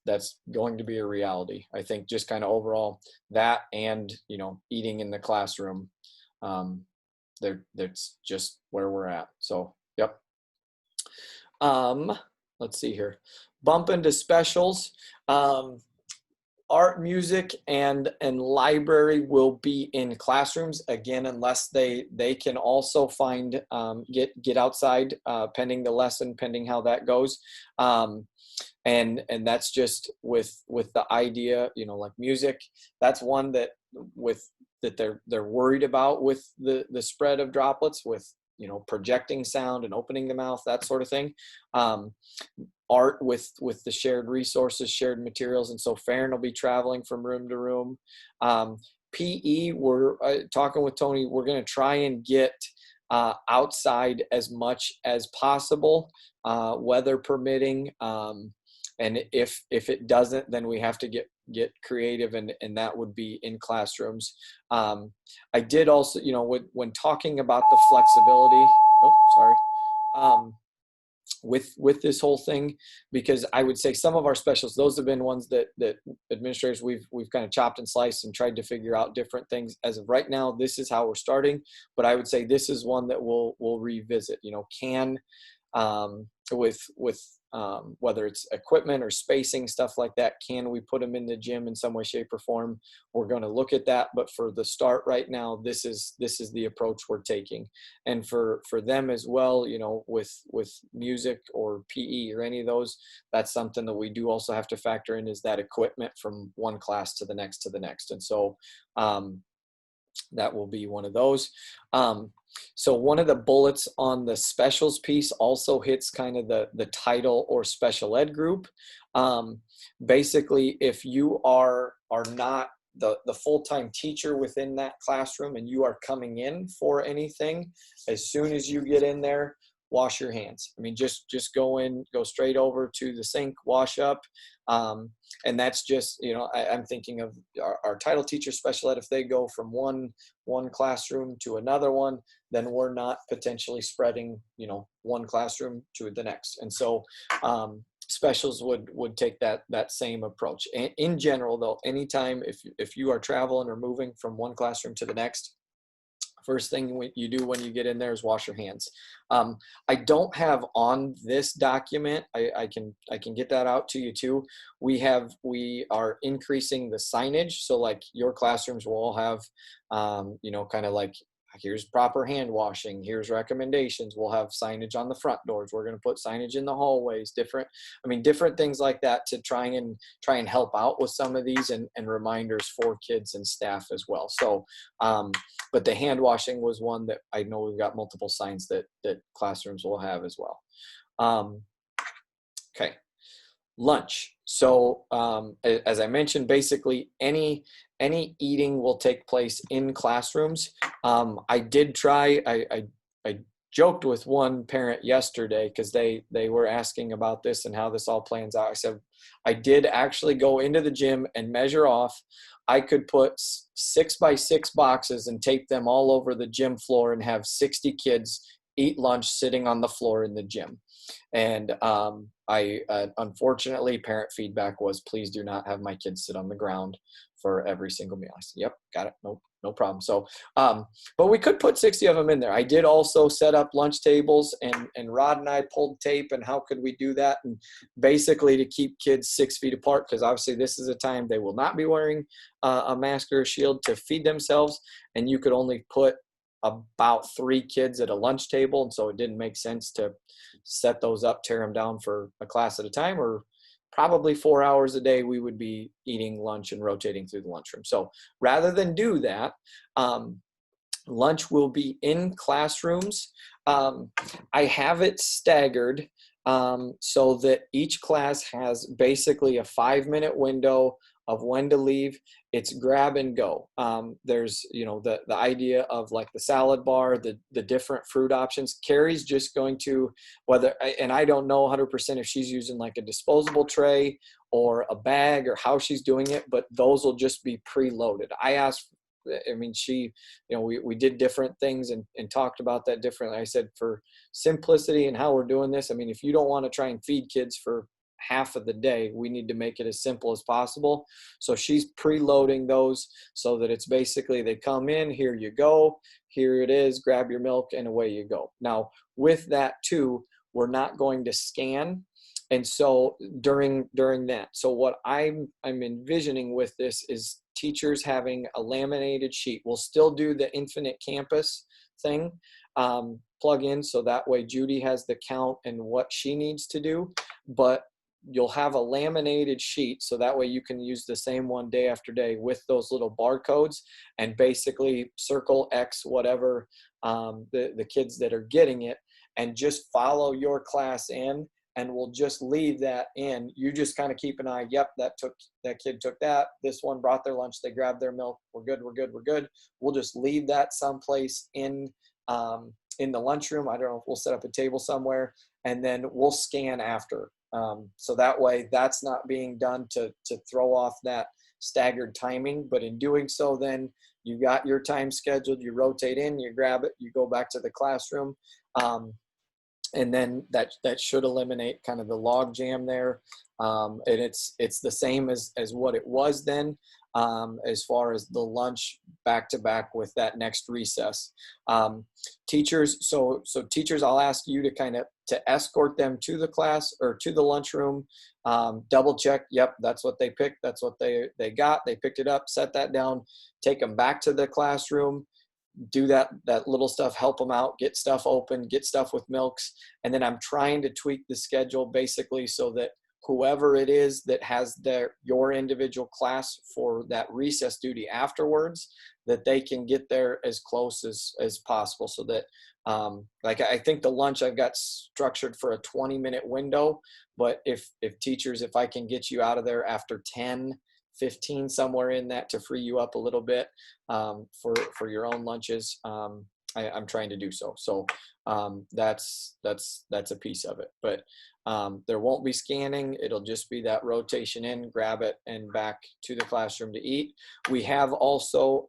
Speaker 1: going to be a reality. I think just kind of overall that, and, you know, eating in the classroom, that's just where we're at. So, yep. Let's see here. Bump into specials. Art, music, and library will be in classrooms again, unless they can also find get outside, pending the lesson, pending how that goes. And that's just with the idea, you know, like music, that's one that they're worried about with the spread of droplets, with, you know, projecting sound and opening the mouth, that sort of thing. Art with the shared resources, shared materials. And so Farron will be traveling from room to room. PE, we're talking with Tony, we're going to try and get outside as much as possible, weather permitting. And if it doesn't, then we have to get creative, and that would be in classrooms. I did also, you know, when talking about the flexibility, with this whole thing, because I would say some of our specials, those have been ones that administrators we've kind of chopped and sliced and tried to figure out different things. As of right now, this is how we're starting, but I would say this is one that we'll revisit. You know, whether it's equipment or spacing, stuff like that, can we put them in the gym in some way, shape, or form? We're going to look at that, but for the start right now, this is the approach we're taking. And for them as well, you know, with music or PE or any of those, that's something that we do also have to factor in, is that equipment from one class to the next. And so that will be one of those. So one of the bullets on the specials piece also hits kind of the title or special ed group. Basically, if you are not the full-time teacher within that classroom and you are coming in for anything, as soon as you get in there, wash your hands. I mean, just go straight over to the sink, wash up. And that's just, you know, I'm thinking of our title teacher special ed. If they go from one classroom to another one, then we're not potentially spreading, you know, one classroom to the next. And so specials would take that same approach. And in general, though, anytime if you are traveling or moving from one classroom to the next, first thing you do when you get in there is wash your hands. I don't have on this document, I can get that out to you too. We are increasing the signage. So like your classrooms will all have, you know, kind of like, here's proper hand washing, here's recommendations. We'll have signage on the front doors. We're going to put signage in the hallways, different things like that to try and help out with some of these and reminders for kids and staff as well. So, but the hand washing was one that I know we've got multiple signs that classrooms will have as well. Okay. Lunch. So as I mentioned, basically any eating will take place in classrooms. I did try, I joked with one parent yesterday because they were asking about this and how this all plans out. I said, I did actually go into the gym and measure off. I could put 6x6 boxes and tape them all over the gym floor and have 60 kids eat lunch sitting on the floor in the gym. And I unfortunately, parent feedback was, please do not have my kids sit on the ground for every single meal. I said, yep, got it. No problem. So, but we could put 60 of them in there. I did also set up lunch tables, and Rod and I pulled tape, and how could we do that? And basically to keep kids 6 feet apart, because obviously this is a time they will not be wearing a mask or a shield to feed themselves. And you could only put about 3 kids at a lunch table. And so it didn't make sense to set those up, tear them down for a class at a time, or probably 4 hours a day we would be eating lunch and rotating through the lunchroom. So rather than do that, lunch will be in classrooms. I have it staggered so that each class has basically a 5-minute window of when to leave. It's grab and go. There's, you know, the idea of like the salad bar, the different fruit options. Carrie's just going to, and I don't know 100% if she's using like a disposable tray or a bag or how she's doing it, but those will just be preloaded. She, you know, we did different things and talked about that differently. I said, for simplicity and how we're doing this, I mean, if you don't want to try and feed kids for half of the day, we need to make it as simple as possible. So she's preloading those so that it's basically they come in, here you go, here it is, grab your milk, and away you go. Now with that too, we're not going to scan. And so during that, so what I'm envisioning with this is teachers having a laminated sheet. We'll still do the Infinite Campus thing, plug in, so that way Judy has the count and what she needs to do, but you'll have a laminated sheet, so that way you can use the same one day after day with those little barcodes and basically circle X whatever the kids that are getting it, and just follow your class in, and we'll just leave that in. You just kind of keep an eye. Yep, that kid took that. This one brought their lunch. They grabbed their milk. We're good. We'll just leave that someplace in the lunchroom. I don't know if we'll set up a table somewhere, and then we'll scan after. So that way that's not being done to throw off that staggered timing, but in doing so, then you got your time scheduled, you rotate in, you grab it, you go back to the classroom. And then that should eliminate kind of the log jam there. And it's the same as what it was then, as far as the lunch back to back with that next recess. Teachers, so teachers, I'll ask you to escort them to the class or to the lunchroom, double check. Yep, that's what they picked. That's what they got. They picked it up, set that down, take them back to the classroom, do that little stuff, help them out, get stuff open, get stuff with milks. And then I'm trying to tweak the schedule basically so that whoever it is that has your individual class for that recess duty afterwards, that they can get there as close as possible, so that like I think the lunch I've got structured for a 20-minute window, but if teachers, if I can get you out of there after 10, 15, somewhere in that, to free you up a little bit for your own lunches, I'm trying to do so. So that's a piece of it. But there won't be scanning. It'll just be that rotation in, grab it, and back to the classroom to eat. We have also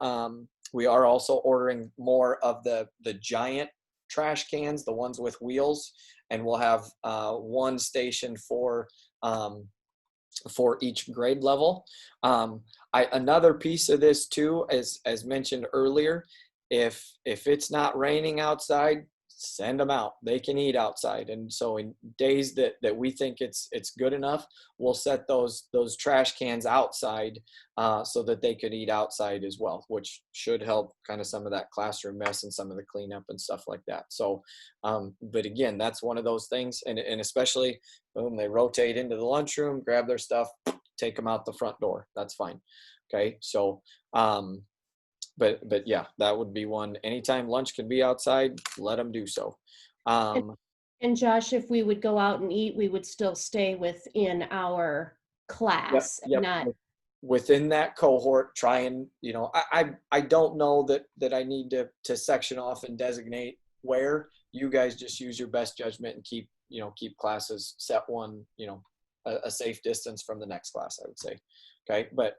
Speaker 1: we are also ordering more of the giant trash cans, the ones with wheels, and we'll have one station for each grade level. Another piece of this too, as mentioned earlier, if it's not raining outside, send them out. They can eat outside. And so in days that we think it's good enough, we'll set those trash cans outside so that they could eat outside as well, which should help kind of some of that classroom mess and some of the cleanup and stuff like that. So, but again, that's one of those things. And especially when they rotate into the lunchroom, grab their stuff, take them out the front door. That's fine. Okay. So, but yeah, that would be one. Anytime lunch can be outside, let them do so.
Speaker 2: And Josh, if we would go out and eat, we would still stay within our class,
Speaker 1: Yep.
Speaker 2: not.
Speaker 1: Within that cohort, try and, I don't know that I need to section off and designate where. You guys just use your best judgment and keep classes set one, a safe distance from the next class, I would say. Okay. But,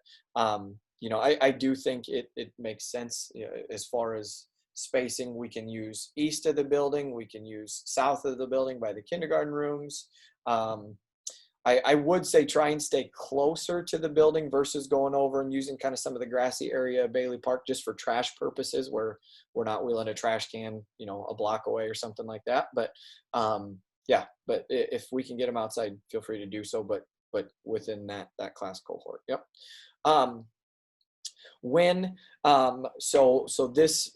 Speaker 1: I do think it makes sense, as far as spacing. We can use east of the building. We can use south of the building by the kindergarten rooms. I would say try and stay closer to the building versus going over and using kind of some of the grassy area of Bailey Park just for trash purposes, where we're not wheeling a trash can, a block away or something like that. But yeah, but if we can get them outside, feel free to do so, but within that class cohort. Yep. When so this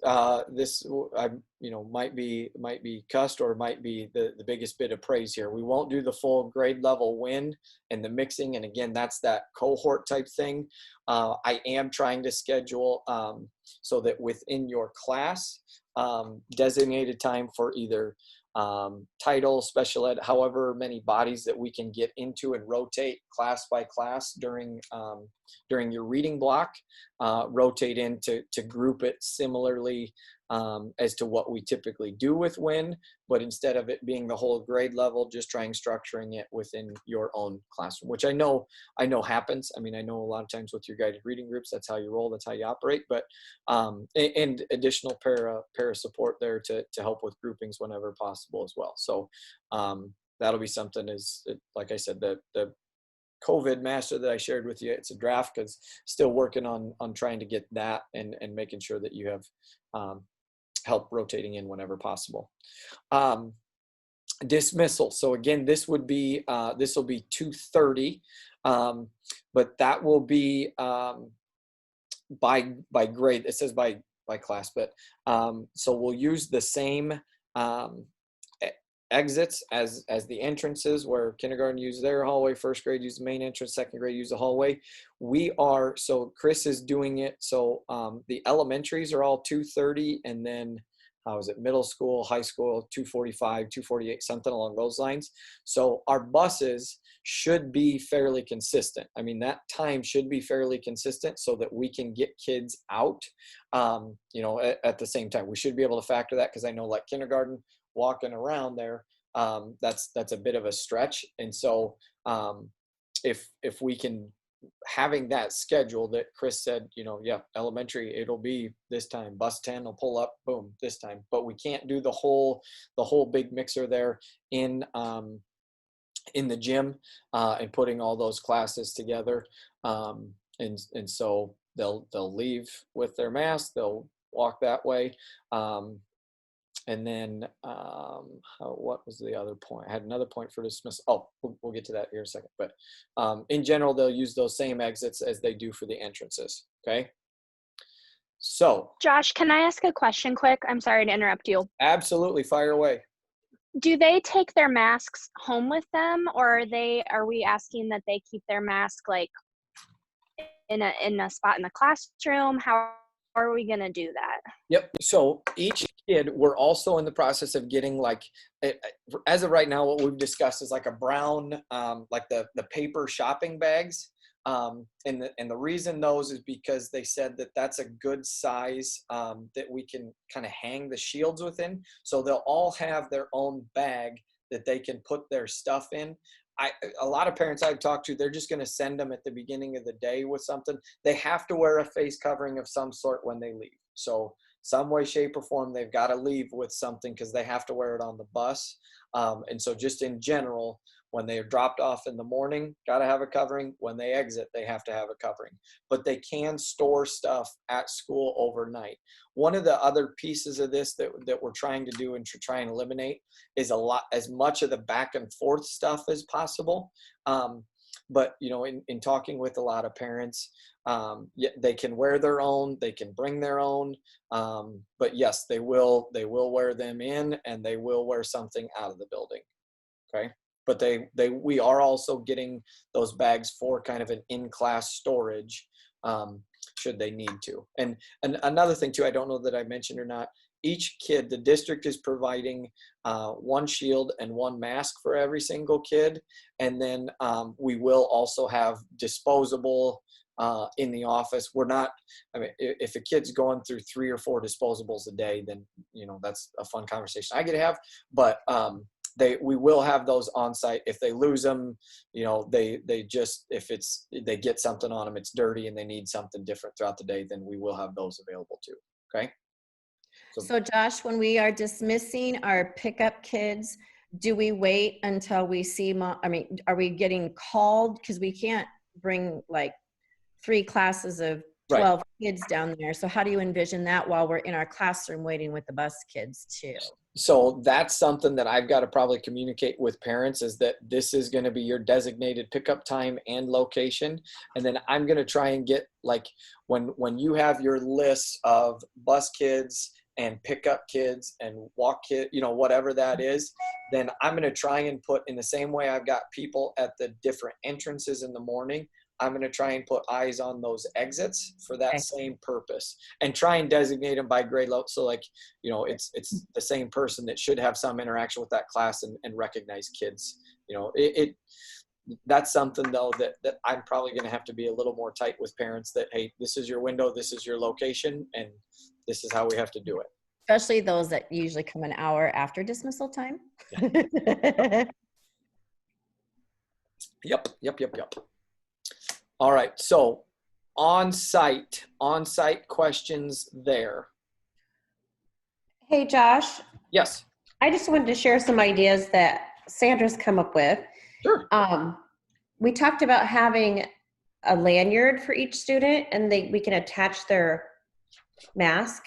Speaker 1: might be cussed, or might be the biggest bit of praise here. We won't do the full grade level win and the mixing, and again, that's that cohort type thing. I am trying to schedule so that within your class, designated time for either title, special ed, however many bodies that we can get into and rotate class by class during your reading block, rotate in to group it similarly as to what we typically do with WIN, but instead of it being the whole grade level, just trying structuring it within your own classroom, which I know happens. I mean, I know a lot of times with your guided reading groups, that's how you roll, that's how you operate, but and additional para support there to help with groupings whenever possible as well. So that'll be something, like I said, the COVID master that I shared with you, it's a draft, because still working on trying to get that and making sure that you have help rotating in whenever possible. Dismissal. So again, this will be 2:30, but that will be by grade. It says by class, but so we'll use the same exits as the entrances, where kindergarten use their hallway, first grade use the main entrance, second grade use the hallway. So Chris is doing it. So the elementaries are all 2:30, and then middle school, high school, 2:45, 2:48, something along those lines. So our buses should be fairly consistent. I mean, that time should be fairly consistent so that we can get kids out, at the same time. We should be able to factor that, because I know like kindergarten, walking around there, that's a bit of a stretch. And so if we can, having that schedule that Chris said, elementary, it'll be this time, bus 10 will pull up, boom, this time. But we can't do the whole big mixer there in the gym and putting all those classes together. And so they'll leave with their mask, they'll walk that way. And then what was the other point? I had another point for dismissal. Oh, we'll get to that here in a second. But in general, they'll use those same exits as they do for the entrances. Okay. So
Speaker 4: Josh, can I ask a question quick? I'm sorry to interrupt you.
Speaker 1: absolutely, fire away.
Speaker 4: Do they take their masks home with them, or are we asking that they keep their mask like in a spot in the classroom? How are we going to do that?
Speaker 1: Yep. So each kid, we're also in the process of getting like, as of right now, what we've discussed is like a brown, like the paper shopping bags. And the reason those is because they said that that's a good size that we can kind of hang the shields within. So they'll all have their own bag that they can put their stuff in. A lot of parents I've talked to, they're just going to send them at the beginning of the day with something. They have to wear a face covering of some sort when they leave. So some way, shape, or form, they've got to leave with something because they have to wear it on the bus. And so just in general, when they are dropped off in the morning, got to have a covering. When they exit, they have to have a covering. But they can store stuff at school overnight. One of the other pieces of this that we're trying to do and to try and eliminate is as much of the back and forth stuff as possible. But you know, in talking with a lot of parents, they can wear their own, they can bring their own. But yes, they will wear them in, and they will wear something out of the building. Okay. But we are also getting those bags for kind of an in-class storage, should they need to. And another thing too, I don't know that I mentioned or not, each kid, the district is providing one shield and one mask for every single kid. And then we will also have disposable in the office. We're not, I mean, if a kid's going through 3 or 4 disposables a day, then, you know, that's a fun conversation I get to have. But we will have those on site. If they lose them, you know, they just, if they get something on them, it's dirty and they need something different throughout the day, then we will have those available too. Okay.
Speaker 6: So Josh, when we are dismissing our pickup kids, do we wait until we see, I mean, are we getting called? Because we can't bring like 3 classes of 12 kids down there. So how do you envision that while we're in our classroom waiting with the bus kids too?
Speaker 1: So that's something that I've got to probably communicate with parents, is that this is going to be your designated pickup time and location. And then I'm going to try and get, like, when you have your list of bus kids and pickup kids and walk kid, you know, whatever that is, then I'm going to try and put, in the same way I've got people at the different entrances in the morning, I'm going to try and put eyes on those exits for that same purpose, and try and designate them by grade level. So, like, you know, it's the same person that should have some interaction with that class and recognize kids. You know, that's something though that I'm probably going to have to be a little more tight with parents, that, hey, this is your window, this is your location, and this is how we have to do it.
Speaker 6: Especially those that usually come an hour after dismissal time.
Speaker 1: Yep. All right, so on-site questions there.
Speaker 8: Hey, Josh,
Speaker 1: Yes.
Speaker 8: I just wanted to share some ideas that Sandra's come up with.
Speaker 1: Sure.
Speaker 8: We talked about having a lanyard for each student, and we can attach their mask.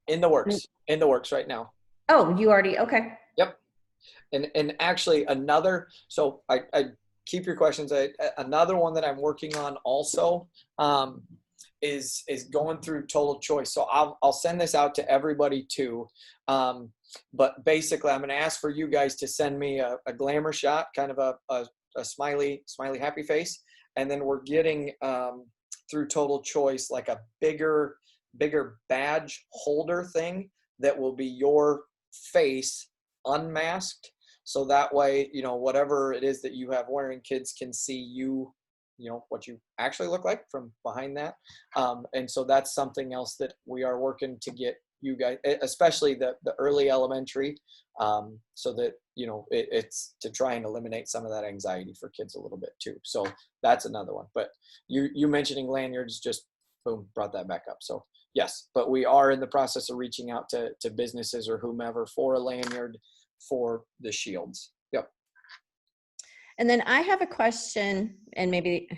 Speaker 1: In the works right now.
Speaker 8: Oh, you already, okay.
Speaker 1: Yep. And actually another, so I keep your questions. Another one that I'm working on also is going through Total Choice. So I'll send this out to everybody too. But basically I'm going to ask for you guys to send me a glamour shot, kind of a smiley happy face. And then we're getting through Total Choice like a bigger badge holder thing that will be your face unmasked. So that way, you know, whatever it is that you have wearing, kids can see you know, what you actually look like from behind that. And so that's something else that we are working to get you guys, especially the early elementary, so that, you know, it's to try and eliminate some of that anxiety for kids a little bit too. So that's another one. But you mentioning lanyards just, boom, brought that back up. So yes, but we are in the process of reaching out to businesses or whomever for a lanyard for the shields. Yep.
Speaker 6: And then I have a question, and maybe,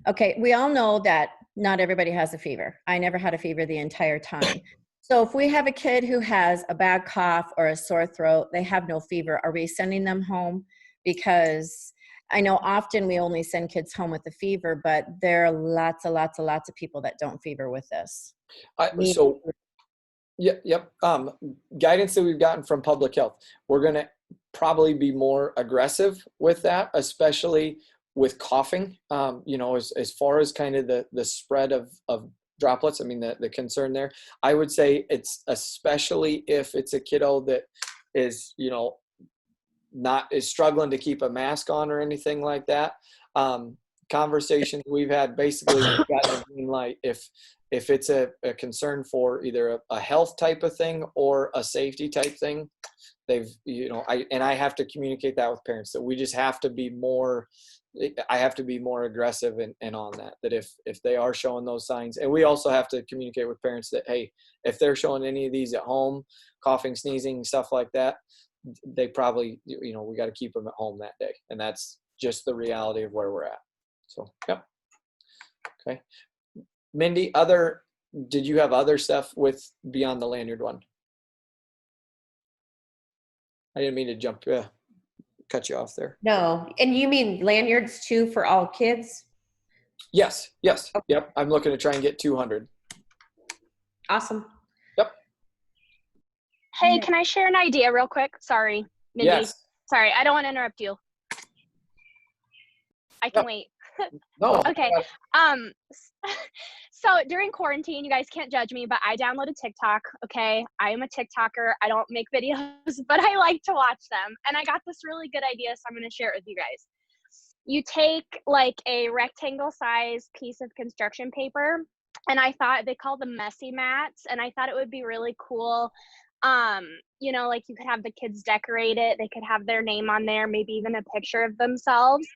Speaker 6: okay, we all know that not everybody has a fever. I never had a fever the entire time. So if we have a kid who has a bad cough or a sore throat, they have no fever, are we sending them home? Because I know often we only send kids home with a fever, but there are lots of people that don't fever with this. Yep.
Speaker 1: Guidance that we've gotten from public health, we're going to probably be more aggressive with that, especially with coughing. You know, as far as kind of the spread of droplets, I mean, the concern there, I would say it's especially if it's a kiddo that is, you know, is struggling to keep a mask on or anything like that. Conversations we've had, basically we've gotten a green light if it's a concern for either a health type of thing or a safety type thing. They've, you know, I have to communicate that with parents, that we just have to be more, I have to be more aggressive and on that if they are showing those signs. And we also have to communicate with parents that, hey, if they're showing any of these at home, coughing, sneezing, stuff like that, they probably, you know, we got to keep them at home that day. And that's just the reality of where we're at. So, yep. Okay. Mindy, did you have other stuff with beyond the lanyard one? I didn't mean to cut you off there.
Speaker 8: No, and you mean lanyards too for all kids?
Speaker 1: Yes. Yep. I'm looking to try and get 200.
Speaker 8: Awesome.
Speaker 1: Yep.
Speaker 4: Hey, can I share an idea real quick? Sorry, Mindy.
Speaker 1: Yes.
Speaker 4: Sorry, I don't want to interrupt you. I can wait.
Speaker 1: No.
Speaker 4: Okay. So during quarantine, you guys can't judge me, but I downloaded TikTok. Okay. I am a TikToker. I don't make videos, but I like to watch them. And I got this really good idea, so I'm going to share it with you guys. You take like a rectangle size piece of construction paper, and I thought they call them messy mats, and I thought it would be really cool. You know, like you could have the kids decorate it. They could have their name on there, maybe even a picture of themselves.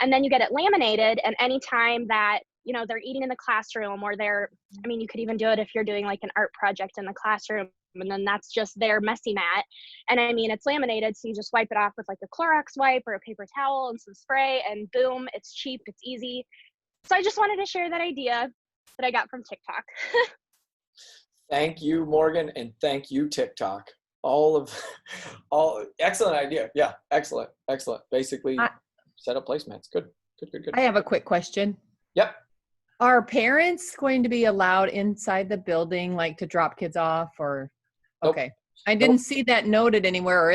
Speaker 4: And then you get it laminated. And anytime that, you know, they're eating in the classroom or I mean, you could even do it if you're doing like an art project in the classroom, and then that's just their messy mat. And I mean, it's laminated. So you just wipe it off with like a Clorox wipe or a paper towel and some spray, and boom, it's cheap. It's easy. So I just wanted to share that idea that I got from TikTok.
Speaker 1: Thank you, Morgan, and thank you, TikTok. All excellent idea. Yeah, excellent. Basically, set up placemats. Good.
Speaker 3: I have a quick question.
Speaker 1: Yep.
Speaker 3: Are parents going to be allowed inside the building, like to drop kids off, or?
Speaker 1: Nope.
Speaker 3: Okay. I didn't see that noted anywhere,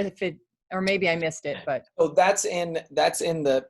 Speaker 3: or maybe I missed it, but.
Speaker 1: So that's in the,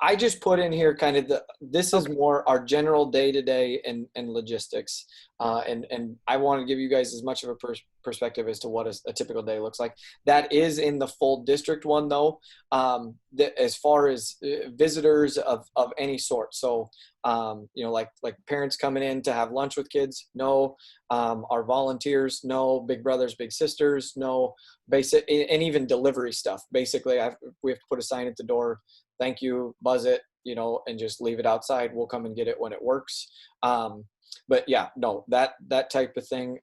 Speaker 1: I just put in here kind of this is more our general day-to-day and logistics. And I want to give you guys as much of a perspective as to what a typical day looks like. That is in the full district one though, as far as visitors of any sort. So, you know, like parents coming in to have lunch with kids, no. Our volunteers, no. Big brothers, big sisters, no. Basic, and even delivery stuff. Basically, we have to put a sign at the door. Thank you, buzz it, you know, and just leave it outside. We'll come and get it when it works. But yeah, no, that type of thing,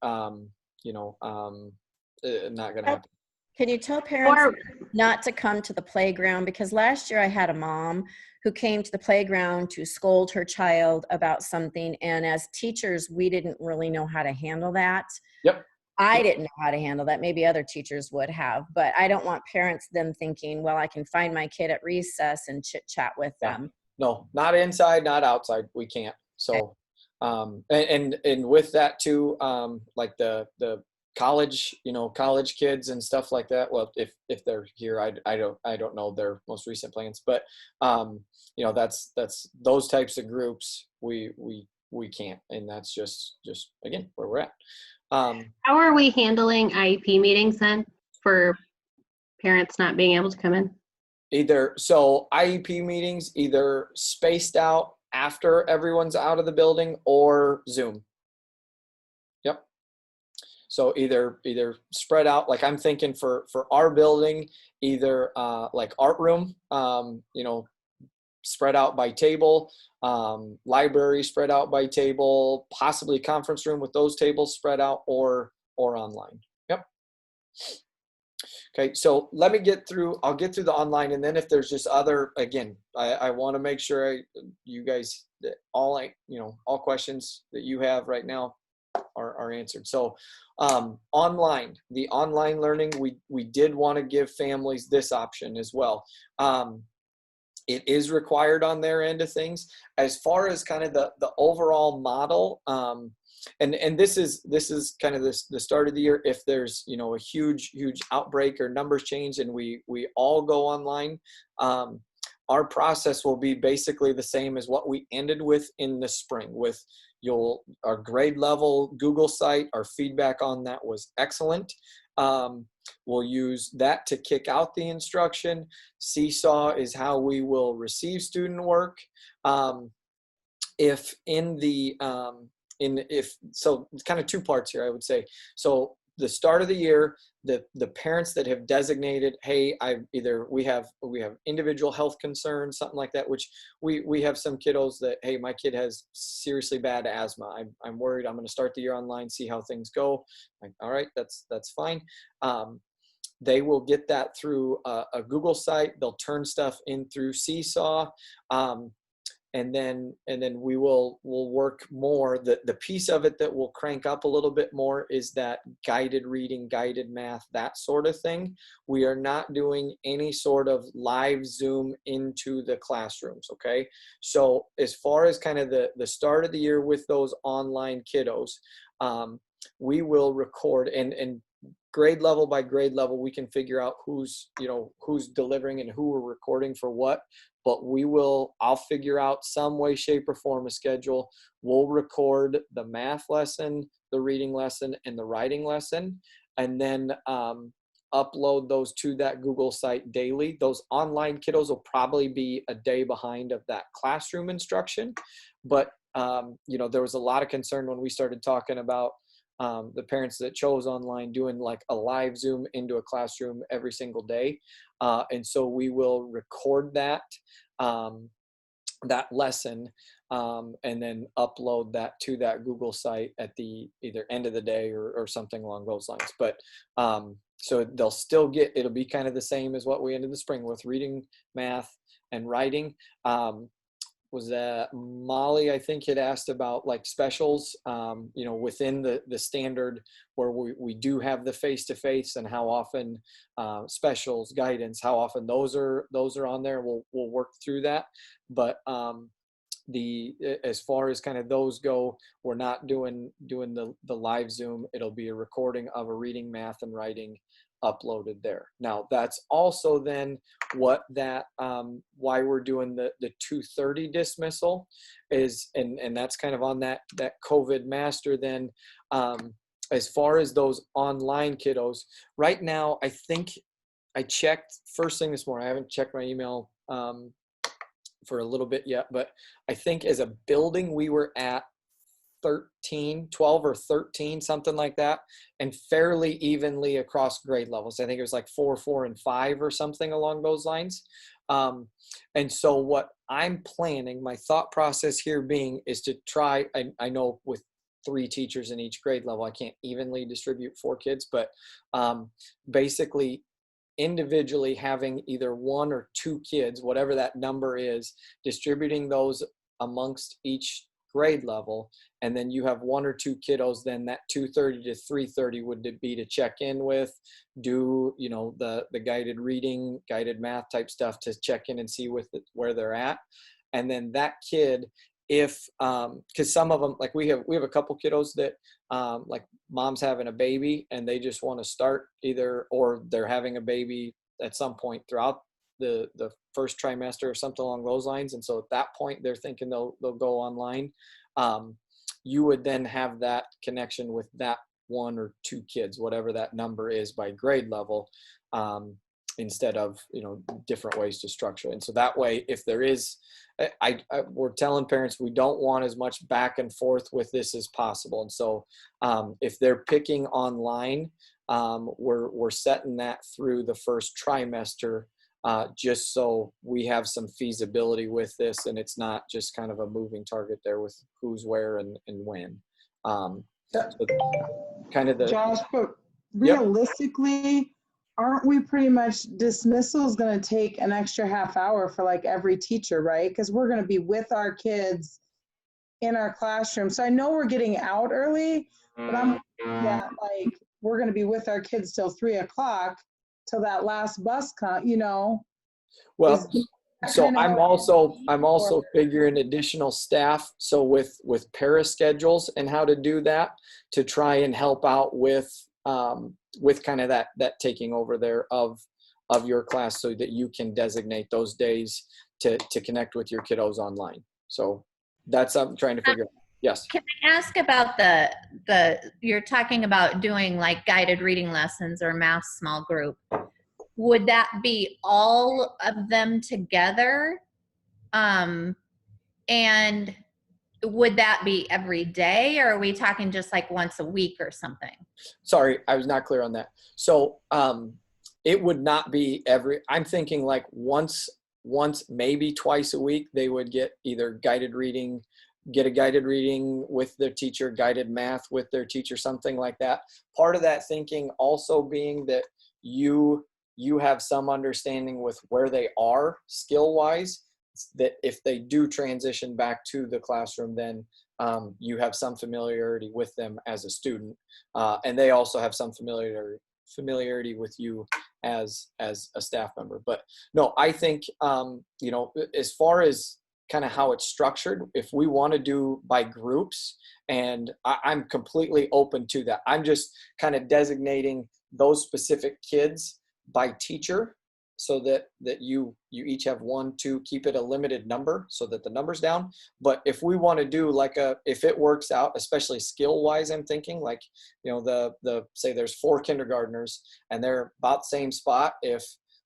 Speaker 1: you know, not going to happen.
Speaker 6: Can you tell parents not to come to the playground? Because last year I had a mom who came to the playground to scold her child about something. And as teachers, we didn't really know how to handle that.
Speaker 1: Yep.
Speaker 6: I didn't know how to handle that. Maybe other teachers would have, but I don't want parents then thinking, well, I can find my kid at recess and chit chat with them.
Speaker 1: No, not inside, not outside. We can't. So, and with that too, like the college, you know, college kids and stuff like that. Well, if they're here, I don't know their most recent plans, but, you know, that's those types of groups we can't, and that's just again, where we're at.
Speaker 9: How are we handling IEP meetings then for parents not being able to come in?
Speaker 1: So IEP meetings either spaced out after everyone's out of the building or Zoom. Yep. So either spread out, like I'm thinking for our building, either like art room, you know, spread out by table, library spread out by table, possibly conference room with those tables spread out, or online. Yep. Okay, so let me I'll get through the online, and then if there's just other, again, I want to make sure you guys, all questions that you have right now are answered. So online, the online learning, we did want to give families this option as well. it is required on their end of things. As far as kind of the overall model, and this is kind of the start of the year. If there's, you know, a huge outbreak or numbers change and we all go online, our process will be basically the same as what we ended with in the spring with our grade level Google site. Our feedback on that was excellent. We'll use that to kick out the instruction. Seesaw is how we will receive student work. If so it's kind of two parts here, I would say. So the start of the year, the parents that have designated, hey, we have individual health concerns, something like that, which we have some kiddos that, hey, my kid has seriously bad asthma. I'm worried. I'm going to start the year online, see how things go. Like, all right, that's fine. They will get that through a Google site. They'll turn stuff in through Seesaw. And then we'll work more. The piece of it that will crank up a little bit more is that guided reading, guided math, that sort of thing. We are not doing any sort of live Zoom into the classrooms, okay? So as far as kind of the start of the year with those online kiddos, we will record and grade level by grade level, we can figure out who's delivering and who we're recording for what. But I'll figure out some way, shape, or form a schedule. We'll record the math lesson, the reading lesson, and the writing lesson, and then upload those to that Google site daily. Those online kiddos will probably be a day behind of that classroom instruction. But, there was a lot of concern when we started talking about the parents that chose online doing like a live Zoom into a classroom every single day. And so we will record that lesson and then upload that to that Google site at the either end of the day or something along those lines. But so they'll still it'll be kind of the same as what we ended the spring with: reading, math, and writing. Was that Molly, I think, had asked about like specials, within the standard where we do have the face-to-face, and how often specials, guidance, how often those are on there. We'll work through that. But as far as kind of those go, we're not doing the live Zoom. It'll be a recording of a reading, math, and writing uploaded there. Now that's also then what why we're doing the 2:30 dismissal is, and that's kind of on that COVID master then. As far as those online kiddos, right now, I think I checked first thing this morning. I haven't checked my email for a little bit yet, but I think as a building we were at 12 or 13, something like that, and fairly evenly across grade levels. I think it was like 4, 4, and 5 or something along those lines. And so what I'm planning, my thought process here being, is to try, I know with 3 teachers in each grade level, I can't evenly distribute 4 kids, but basically individually having either 1 or 2 kids, whatever that number is, distributing those amongst each grade level, and then you have 1 or 2 kiddos, then that 2:30 to 3:30 would be to check in with, do the guided reading, guided math type stuff to check in and see where they're at. And then that kid, if because some of them, like we have a couple kiddos that like mom's having a baby and they just want to start or they're having a baby at some point throughout the first trimester or something along those lines. And so at that point they're thinking they'll go online. You would then have that connection with that 1 or 2 kids, whatever that number is by grade level, instead of, different ways to structure it. And so that way, if there is, we're telling parents we don't want as much back and forth with this as possible. And so if they're picking online, we're setting that through the first trimester, just so we have some feasibility with this, and it's not just kind of a moving target there with who's where and when. So kind of
Speaker 5: Josh, but realistically, aren't we pretty much, dismissal is going to take an extra half hour for like every teacher, right? Because we're going to be with our kids in our classroom. So I know we're getting out early, but we're going to be with our kids till 3 o'clock till that last bus comes,
Speaker 1: Well, So I'm also figuring additional staff. So with para schedules and how to do that to try and help out with kind of that taking over there of your class so that you can designate those days to connect with your kiddos online. So that's I'm trying to figure out. Yes.
Speaker 7: Can I ask about you're talking about doing like guided reading lessons or math small group. Would that be all of them together? And would that be every day, or are we talking just like once a week or something?
Speaker 1: Sorry, I was not clear on that. So it would not be I'm thinking like once, maybe twice a week, they would get either get a guided reading with their teacher, guided math with their teacher, something like that. Part of that thinking also being that you have some understanding with where they are skill-wise, that if they do transition back to the classroom, then you have some familiarity with them as a student. And they also have some familiarity with you as a staff member. But no, I think, as far as kind of how it's structured, if we want to do by groups, and I'm completely open to that. I'm just kind of designating those specific kids by teacher so that you each have 1, 2, keep it a limited number so that the number's down. But if we want to do if it works out, especially skill wise, I'm thinking like, say there's 4 kindergartners and they're about the same spot. If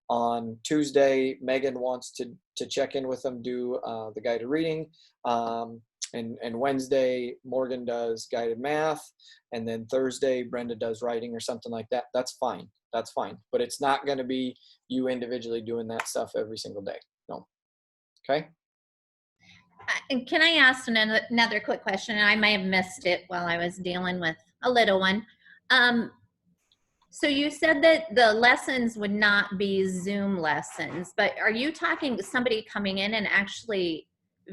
Speaker 1: on Tuesday, Megan wants to check in with them, do the guided reading, and Wednesday, Morgan does guided math, and then Thursday, Brenda does writing or something like that. That's fine. That's fine. But it's not going to be you individually doing that stuff every single day. No. Okay.
Speaker 7: And can I ask another quick question? And I may have missed it while I was dealing with a little one. So you said that the lessons would not be Zoom lessons, but are you talking somebody coming in and actually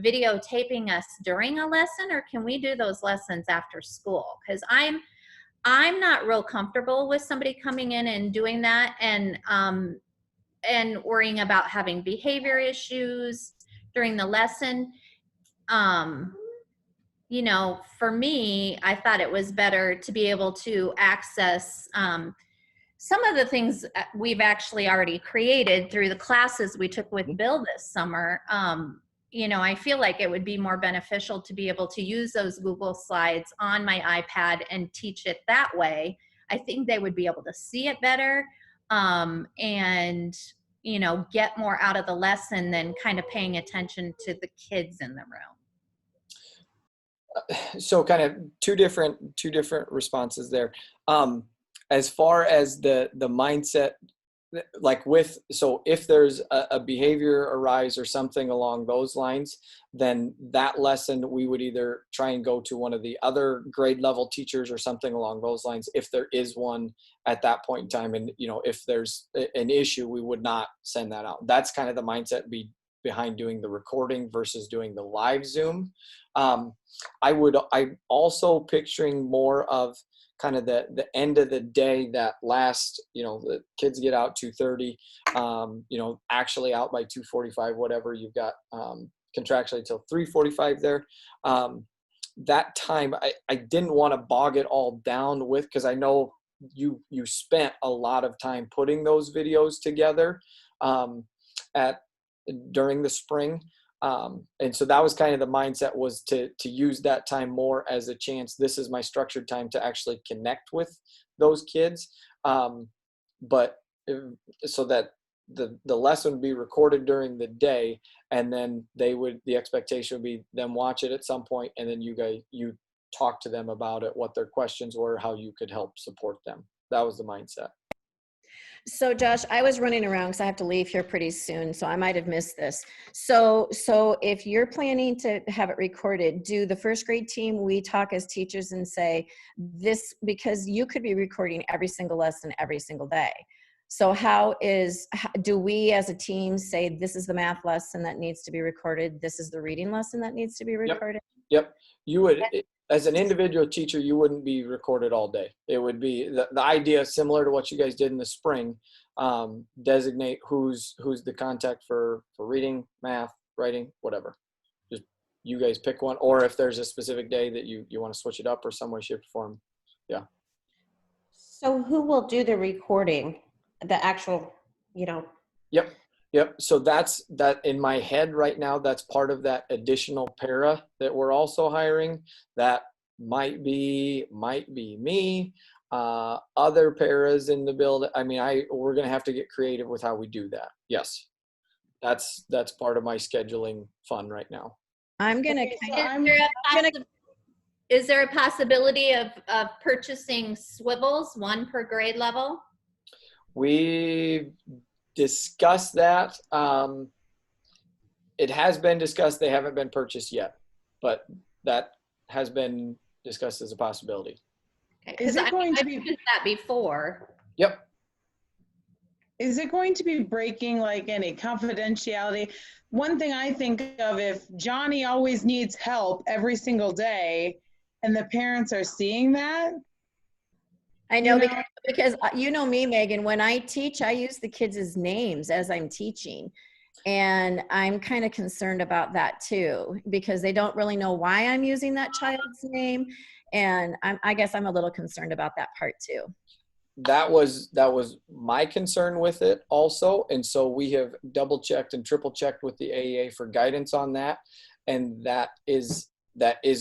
Speaker 7: videotaping us during a lesson, or can we do those lessons after school? Because I'm not real comfortable with somebody coming in and doing that and worrying about having behavior issues during the lesson. For me, I thought it was better to be able to access some of the things we've actually already created through the classes we took with Bill this summer. I feel like it would be more beneficial to be able to use those Google Slides on my iPad and teach it that way. I think they would be able to see it better and get more out of the lesson than kind of paying attention to the kids in the room.
Speaker 1: So kind of two different responses there. As far as the mindset, so if there's a behavior arise or something along those lines, then that lesson we would either try and go to one of the other grade level teachers or something along those lines, if there is one at that point in time. And if there's an issue, we would not send that out. That's kind of the mindset behind doing the recording versus doing the live Zoom. I'm also picturing more of kind of the end of the day, that last, the kids get out 2:30, actually out by 2:45, whatever you've got contractually till 3:45 there. That time, I didn't want to bog it all down with, because I know you spent a lot of time putting those videos together during the spring. And so that was kind of the mindset, was to use that time more as a chance. This is my structured time to actually connect with those kids. But so that the lesson would be recorded during the day, and then the expectation would be them watch it at some point, and then you talk to them about it, what their questions were, how you could help support them. That was the mindset.
Speaker 6: So Josh, I was running around because I have to leave here pretty soon, so I might have missed this. So if you're planning to have it recorded, do the first grade team, we talk as teachers and say this, because you could be recording every single lesson every single day. So do we as a team say, this is the math lesson that needs to be recorded, this is the reading lesson that needs to be recorded?
Speaker 1: Yep. You would, as an individual teacher, you wouldn't be recorded all day. It would be the idea similar to what you guys did in the spring. designate who's the contact for reading, math, writing, whatever. Just you guys pick one, or if there's a specific day that you want to switch it up or some way, shape, or form. Yeah.
Speaker 8: So who will do the recording, the actual,
Speaker 1: Yep. So that's that in my head right now. That's part of that additional para that we're also hiring. That might be me. Other paras in the build. I mean, we're gonna have to get creative with how we do that. Yes, that's part of my scheduling fun right now.
Speaker 6: I'm gonna
Speaker 5: Okay, so
Speaker 7: Is there a possibility of purchasing swivels, one per grade level?
Speaker 1: We discussed that. It has been discussed. They haven't been purchased yet, but that has been discussed as a possibility.
Speaker 5: Is it going to be-
Speaker 7: I've used that before.
Speaker 1: Yep.
Speaker 5: Is it going to be breaking like any confidentiality? One thing I think of, if Johnny always needs help every single day and the parents are seeing that.
Speaker 6: I know,
Speaker 5: You know-
Speaker 6: because you know me, Megan, when I teach, I use the kids' names as I'm teaching. And I'm kind of concerned about that too, because they don't really know why I'm using that child's name. And I guess I'm a little concerned about that part too.
Speaker 1: That was my concern with it also. And so we have double checked and triple checked with the AEA for guidance on that. And that is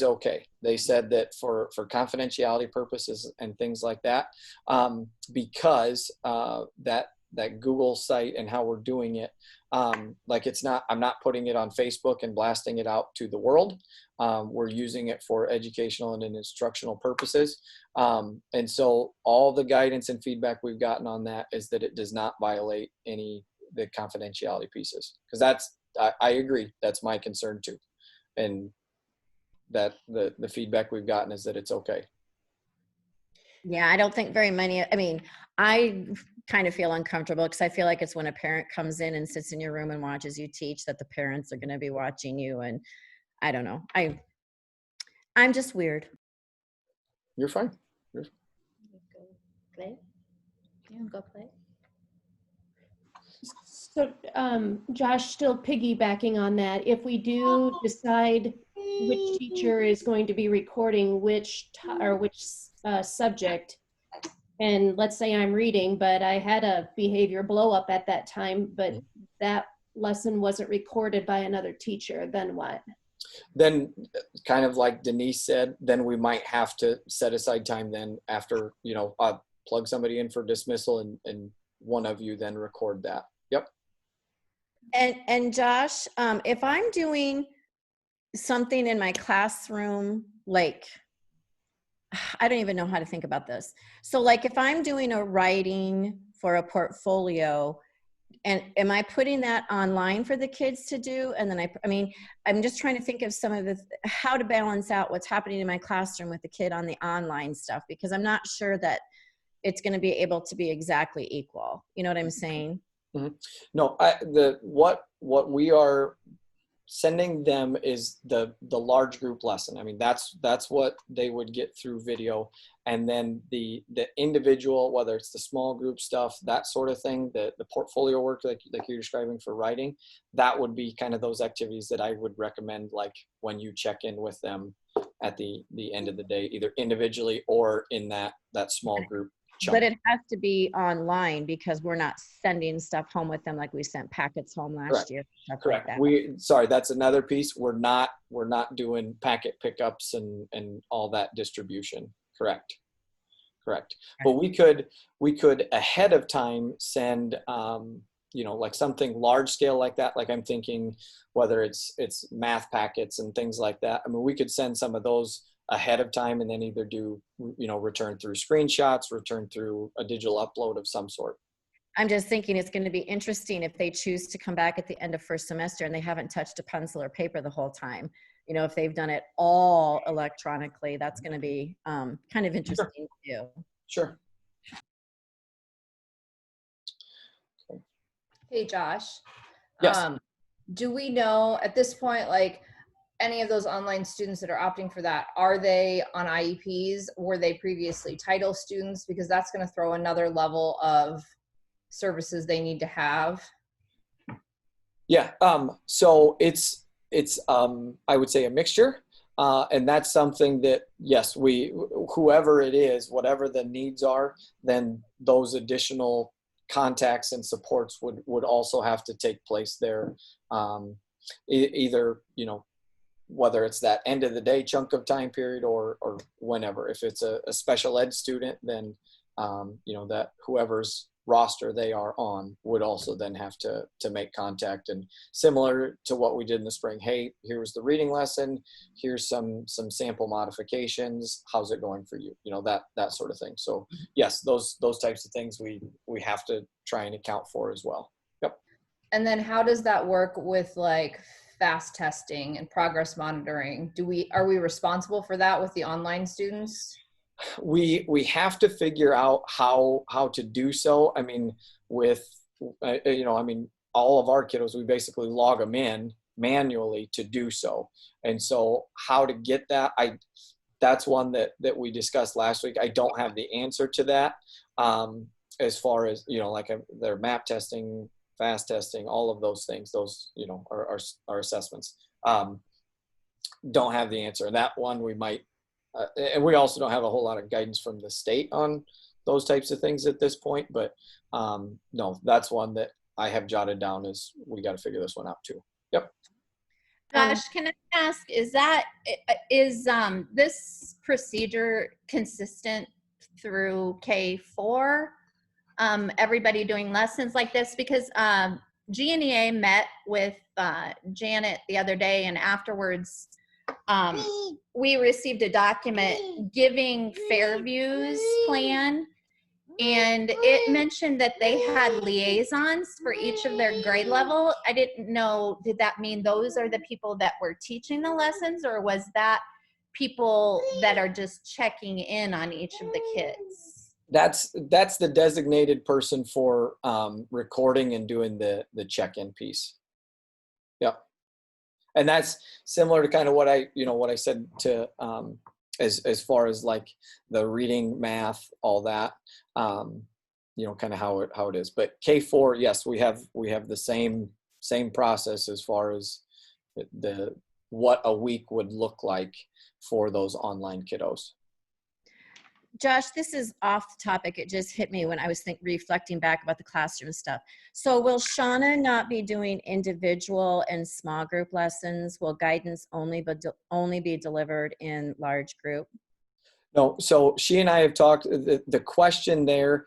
Speaker 1: okay. They said that for confidentiality purposes and things like that, because that Google site and how we're doing it, like I'm not putting it on Facebook and blasting it out to the world. We're using it for educational and instructional purposes. And so all the guidance and feedback we've gotten on that is that it does not violate the confidentiality pieces. Because I agree, that's my concern too. And that the feedback we've gotten is that it's okay.
Speaker 6: Yeah, I don't think very many, I mean, I kind of feel uncomfortable because I feel like it's when a parent comes in and sits in your room and watches you teach that the parents are going to be watching you. And I don't know. I'm just weird.
Speaker 1: You're fine.
Speaker 7: Play? Yeah, go play.
Speaker 2: So, Josh, still piggybacking on that, if we do decide which teacher is going to be recording which subject, and let's say I'm reading, but I had a behavior blow up at that time, but that lesson wasn't recorded by another teacher, then what?
Speaker 1: Then kind of like Denise said, then we might have to set aside time then after, plug somebody in for dismissal and one of you then record that. Yep.
Speaker 6: And Josh, if I'm doing something in my classroom, like, I don't even know how to think about this. So like if I'm doing a writing for a portfolio, and am I putting that online for the kids to do? And then I'm just trying to think of some of how to balance out what's happening in my classroom with the kid on the online stuff, because I'm not sure that it's going to be able to be exactly equal. You know what I'm saying?
Speaker 1: Mm-hmm. No, what we are sending them is the large group lesson. I mean, that's what they would get through video. And then the individual, whether it's the small group stuff, that sort of thing, the portfolio work like you're describing for writing, that would be kind of those activities that I would recommend, like when you check in with them at the end of the day, either individually or in that small group chunk.
Speaker 6: But it has to be online because we're not sending stuff home with them like we sent packets home last year.
Speaker 1: Correct.
Speaker 6: Like
Speaker 1: Sorry, that's another piece. We're not doing packet pickups and all that distribution. Correct. But we could ahead of time send like something large scale like that. Like I'm thinking whether it's math packets and things like that. I mean, we could send some of those ahead of time and then either do, return through screenshots, return through a digital upload of some sort.
Speaker 6: I'm just thinking it's going to be interesting if they choose to come back at the end of first semester and they haven't touched a pencil or paper the whole time. If they've done it all electronically, that's going to be kind of interesting too.
Speaker 1: Sure.
Speaker 3: Hey, Josh.
Speaker 1: Yes.
Speaker 3: Do we know at this point, like, any of those online students that are opting for that, are they on IEPs? Were they previously title students? Because that's going to throw another level of services they need to have?
Speaker 1: Yeah. So it's I would say a mixture. And that's something that, yes, whoever it is, whatever the needs are, then those additional contacts and supports would also have to take place there. Either, whether it's that end of the day chunk of time period or whenever. If it's a special ed student, then, that whoever's roster they are on would also then have to make contact, and similar to what we did in the spring. Hey, here's the reading lesson. Here's some sample modifications. How's it going for you? That sort of thing. So yes, those types of things we have to try and account for as well. Yep.
Speaker 3: And then how does that work with like fast testing and progress monitoring? Are we responsible for that with the online students?
Speaker 1: We have to figure out how to do so. I mean, with all of our kiddos, we basically log them in manually to do so. And so how to get that, that's one that we discussed last week. I don't have the answer to that. As far as, like their map testing, fast testing, all of those things, those, are assessments. Don't have the answer. That one we might, and we also don't have a whole lot of guidance from the state on those types of things at this point, but no, that's one that I have jotted down as we got to figure this one out too. Yep.
Speaker 7: Josh, can I ask, is this procedure consistent through K4? Everybody doing lessons like this? Because GNEA met with Janet the other day, and afterwards we received a document giving Fairview's plan, and it mentioned that they had liaisons for each of their grade level. I didn't know, did that mean those are the people that were teaching the lessons, or was that people that are just checking in on each of the kids?
Speaker 1: That's the designated person for recording and doing the check-in piece. Yep. And that's similar to kind of what I said to as far as like the reading, math, all that, kind of how it is. But K4, yes, we have the same process as far as the what a week would look like for those online kiddos.
Speaker 6: Josh, this is off the topic. It just hit me when I was reflecting back about the classroom stuff. So will Shauna not be doing individual and small group lessons? Will guidance only be delivered in large group?
Speaker 1: No, so she and I have talked, the question there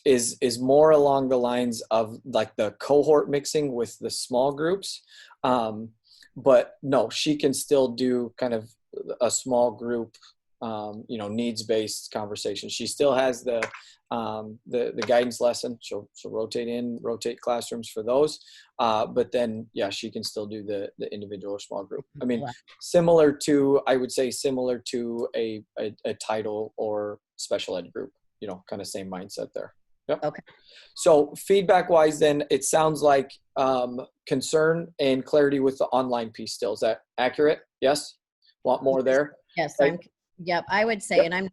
Speaker 1: is more along the lines of like the cohort mixing with the small groups. But no, she can still do kind of a small group, needs-based conversation. She still has the guidance lesson. She'll rotate classrooms for those. But then, yeah, she can still do the individual or small group. I mean, similar to a title or special ed group, kind of same mindset there. Yep.
Speaker 6: Okay.
Speaker 1: So feedback-wise, then it sounds like concern and clarity with the online piece still. Is that accurate? Yes? Want more there?
Speaker 6: Yes,
Speaker 1: right?
Speaker 6: Yep, I would say, and I'm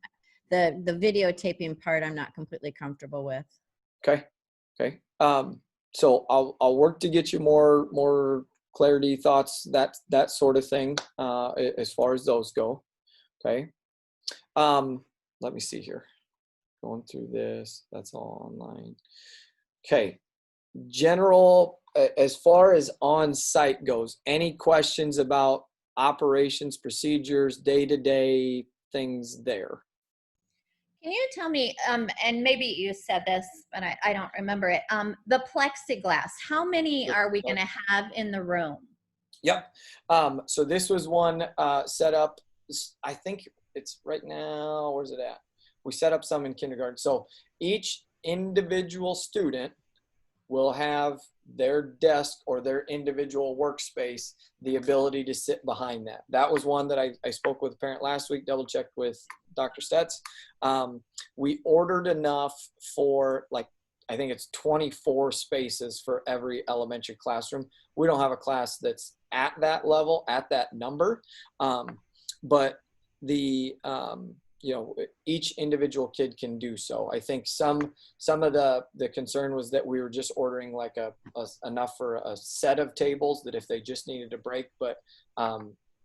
Speaker 6: the videotaping part I'm not completely comfortable with.
Speaker 1: Okay. So I'll work to get you more clarity, thoughts, that sort of thing, as far as those go. Okay. Let me see here. Going through this, that's all online. Okay. General, as far as on-site goes, any questions about operations, procedures, day-to-day things there?
Speaker 7: Can you tell me, and maybe you said this, but I don't remember it, the plexiglass, how many are we going to have in the room?
Speaker 1: Yep. So this was one set up, I think it's right now, where's it at? We set up some in kindergarten. So each individual student will have their desk or their individual workspace, the ability to sit behind that. That was one that I spoke with a parent last week, double checked with Dr. Stetz. We ordered enough for I think it's 24 spaces for every elementary classroom. We don't have a class that's at that level, at that number. But the you know, each individual kid can do so. I think some of the concern was that we were just ordering like enough for a set of tables, that if they just needed a break, but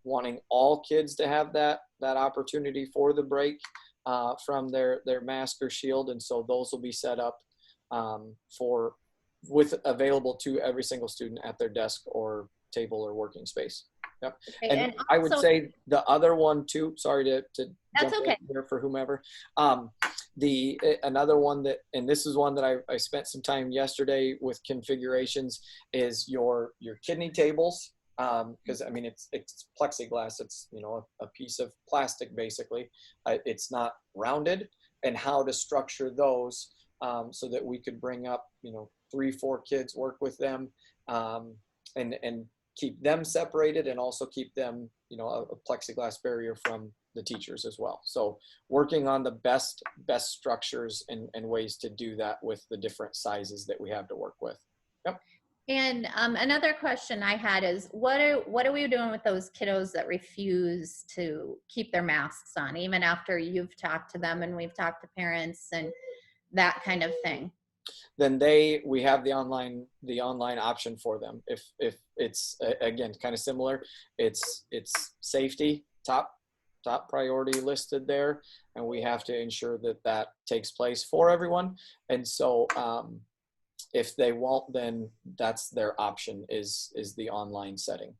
Speaker 1: wanting all kids to have that opportunity for the break from their mask or shield. And so those will be set up with available to every single student at their desk or table or working space. Yep.
Speaker 7: Okay,
Speaker 1: And I would
Speaker 7: also-
Speaker 1: say the other one too, sorry to
Speaker 7: That's
Speaker 1: jump
Speaker 7: okay.
Speaker 1: in here for whomever. Another one that, and this is one that I spent some time yesterday with configurations, is your kidney tables. Because I mean, it's plexiglass. It's, you know, a piece of plastic basically. It's not rounded, and how to structure those so that we could bring up, you know, 3-4 kids, work with them, and keep them separated, and also keep them, you know, a plexiglass barrier from the teachers as well. So working on the best structures and ways to do that with the different sizes that we have to work with. Yep.
Speaker 7: And another question I had is, what are we doing with those kiddos that refuse to keep their masks on, even after you've talked to them and we've talked to parents and that kind of thing?
Speaker 1: Then we have the online option for them. If it's, again, kind of similar, it's safety top priority listed there, and we have to ensure that takes place for everyone. And so if they won't, then that's their option, is the online setting.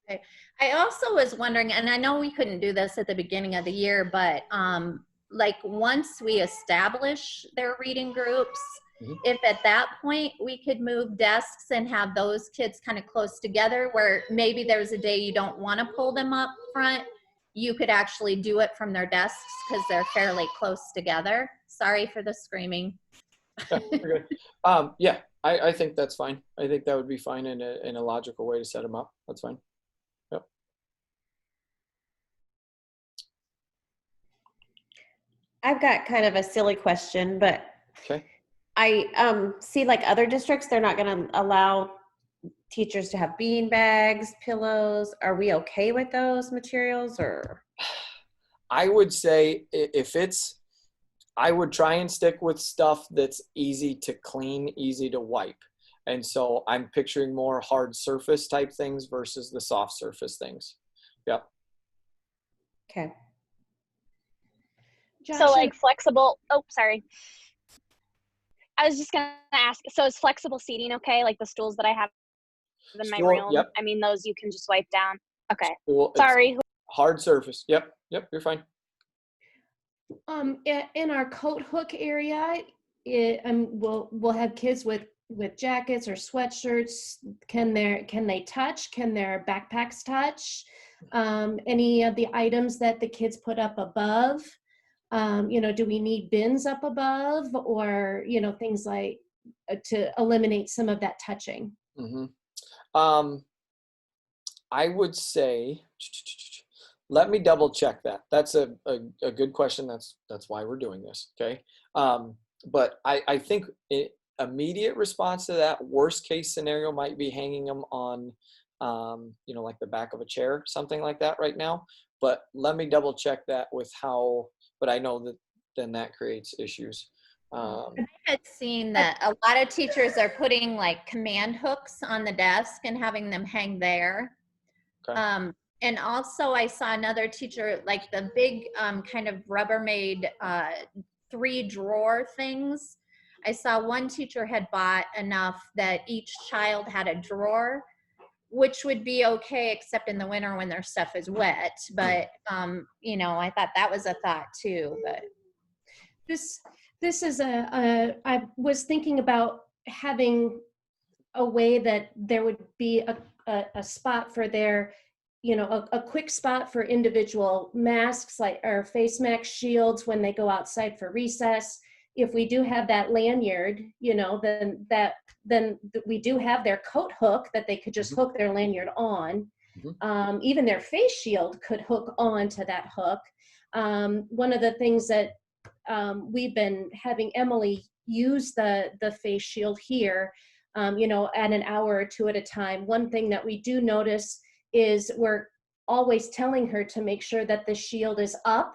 Speaker 7: Okay. I also was wondering, and I know we couldn't do this at the beginning of the year, but like once we establish their reading groups, if at that point we could move desks and have those kids kind of close together, where maybe there's a day you don't want to pull them up front, you could actually do it from their desks because they're fairly close together. Sorry for the screaming.
Speaker 1: Good. Yeah, I think that's fine. I think that would be fine in a logical way to set them up. That's fine. Yep.
Speaker 8: I've got kind of a silly question, but
Speaker 1: Okay.
Speaker 8: I see like other districts, they're not going to allow teachers to have bean bags, pillows. Are we okay with those materials, or?
Speaker 1: I would say I would try and stick with stuff that's easy to clean, easy to wipe. And so I'm picturing more hard surface type things versus the soft surface things. Yep.
Speaker 8: Okay.
Speaker 2: Josh,
Speaker 4: So like flexible, oh, sorry. I was just gonna ask, so is flexible seating okay? Like the stools that I have in my room?
Speaker 1: Yep.
Speaker 4: I mean, those you can just wipe down. Okay.
Speaker 1: Well,
Speaker 4: Sorry.
Speaker 1: hard surface. Yep, you're fine.
Speaker 2: in our coat hook area, we'll have kids with jackets or sweatshirts. Can they touch? Can their backpacks touch? Any of the items that the kids put up above? You know, do we need bins up above, or, you know, things like to eliminate some of that touching?
Speaker 1: I would say, let me double check that. That's a good question. That's why we're doing this. Okay. But I think immediate response to that, worst case scenario might be hanging them on, you know, like the back of a chair, something like that right now. But let me double check that with how, but I know that then that creates issues.
Speaker 7: I had seen that a lot of teachers are putting like command hooks on the desk and having them hang there.
Speaker 1: Okay.
Speaker 7: And also I saw another teacher, like the big kind of Rubbermaid 3-drawer things. I saw one teacher had bought enough that each child had a drawer, which would be okay, except in the winter when their stuff is wet. But, you know, I thought that was a thought too, but.
Speaker 2: This is I was thinking about having a way that there would be a spot for their, you know, a quick spot for individual masks, like, or face mask, shields when they go outside for recess. If we do have that lanyard, you know, then we do have their coat hook that they could just hook their lanyard on. Even their face shield could hook on to that hook. One of the things that we've been having Emily use the face shield here, you know, at an hour or two at a time. One thing that we do notice is we're always telling her to make sure that the shield is up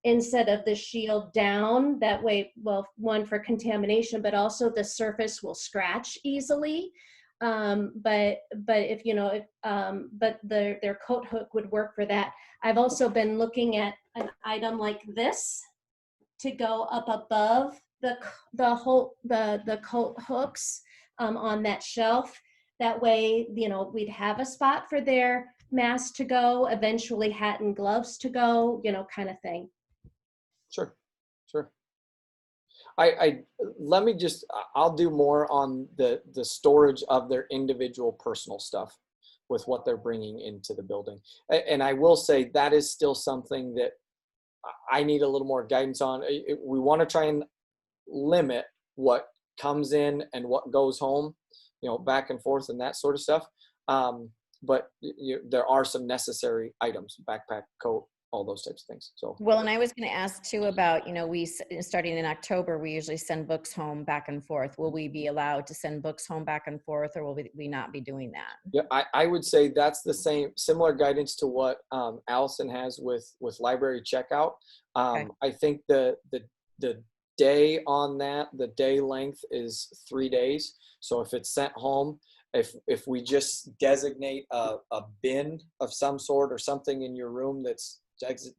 Speaker 2: instead of the shield down. That way, well, one, for contamination, but also the surface will scratch easily. But if, you know, but their coat hook would work for that. I've also been looking at an item like this to go up above the coat hooks on that shelf. That way, you know, we'd have a spot for their mask to go, eventually hat and gloves to go, you know, kind of thing.
Speaker 1: Sure. Let me just, I'll do more on the storage of their individual personal stuff with what they're bringing into the building. And I will say that is still something that I need a little more guidance on. We want to try and limit what comes in and what goes home, you know, back and forth and that sort of stuff. But there are some necessary items, backpack, coat, all those types of things. So,
Speaker 6: Well, and I was going to ask too about, you know, starting in October, we usually send books home back and forth. Will we be allowed to send books home back and forth, or will we not be doing that?
Speaker 1: yeah, I would say that's the similar guidance to what Allison has with library checkout.
Speaker 6: Okay.
Speaker 1: I think the day on that, the day length is 3 days. So if it's sent home, if we just designate a bin of some sort or something in your room that's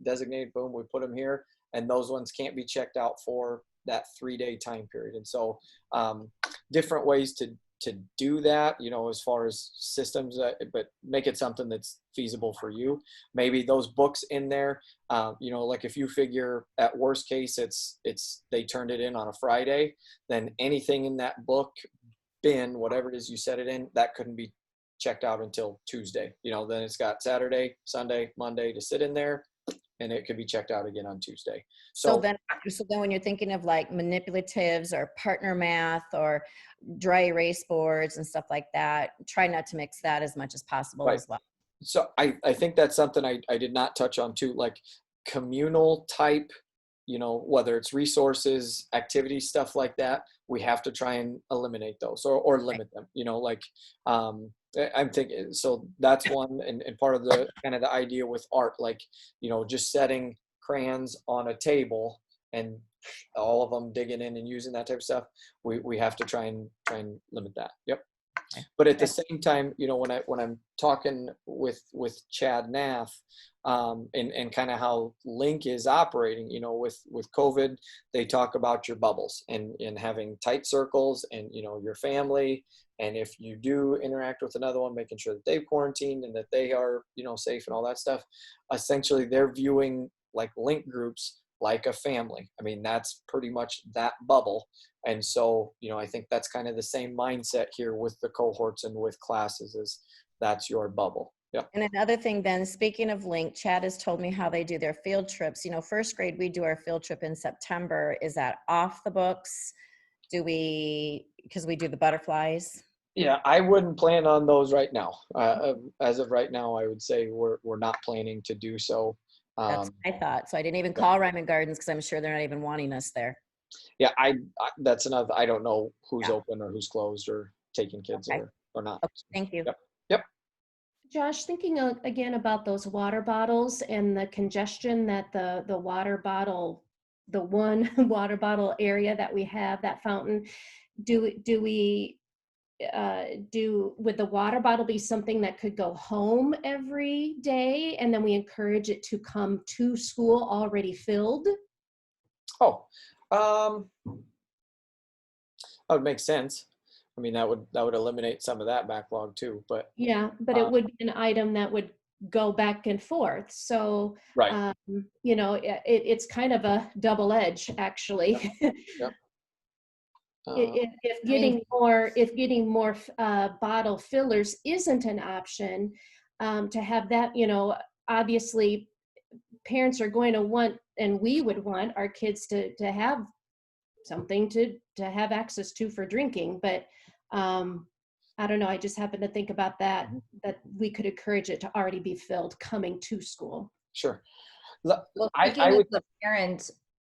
Speaker 1: designated, boom, we put them here, and those ones can't be checked out for that 3-day time period. And so different ways to do that, you know, as far as systems, but make it something that's feasible for you. Maybe those books in there, you know, like if you figure at worst case, they turned it in on a Friday, then anything in that book bin, whatever it is you set it in, that couldn't be checked out until Tuesday. You know, then it's got Saturday, Sunday, Monday to sit in there, and it could be checked out again on Tuesday.
Speaker 6: So then when you're thinking of like manipulatives or partner math or dry erase boards and stuff like that, try not to mix that as much as possible
Speaker 1: Right.
Speaker 6: as well.
Speaker 1: So I think that's something I did not touch on too, like communal type, you know, whether it's resources, activities, stuff like that, we have to try and eliminate those or limit them, you know, like I'm thinking, so that's one, and part of the kind of the idea with art, like, you know, just setting crayons on a table and all of them digging in and using that type of stuff, we have to try and limit that. Yep. But at the same time, you know, when I'm talking with Chad Nath, and kind of how Link is operating, you know, with COVID, they talk about your bubbles and having tight circles and, you know, your family. And if you do interact with another one, making sure that they've quarantined and that they are, you know, safe and all that stuff. Essentially, they're viewing like Link groups like a family. I mean, that's pretty much that bubble. And so, you know, I think that's kind of the same mindset here with the cohorts and with classes, is that's your bubble. Yeah.
Speaker 6: And another thing then, speaking of Link, Chad has told me how they do their field trips. You know, first grade, we do our field trip in September. Is that off the books? Because we do the butterflies?
Speaker 1: Yeah, I wouldn't plan on those right now. As of right now, I would say we're not planning to do so.
Speaker 6: That's what I thought. So I didn't even call Ryman Gardens because I'm sure they're not even wanting us there.
Speaker 1: Yeah, that's another, I don't know who's open or who's closed or taking kids or not.
Speaker 6: Okay, thank you.
Speaker 1: Yep.
Speaker 2: Josh, thinking again about those water bottles and the congestion that the water bottle, the one water bottle area that we have, that fountain, would the water bottle be something that could go home every day and then we encourage it to come to school already filled?
Speaker 1: Oh, that would make sense. I mean, that would eliminate some of that backlog too, but
Speaker 2: Yeah, but it would be an item that would go back and forth. So,
Speaker 1: right.
Speaker 2: you know, it's kind of a double edge, actually.
Speaker 1: Yep.
Speaker 2: If getting more bottle fillers isn't an option, to have that, you know, obviously parents are going to want, and we would want our kids to have something to have access to for drinking. But I don't know, I just happened to think about that we could encourage it to already be filled coming to school.
Speaker 1: Sure.
Speaker 10: Well,
Speaker 1: I
Speaker 10: speaking
Speaker 1: would,
Speaker 10: as a parent,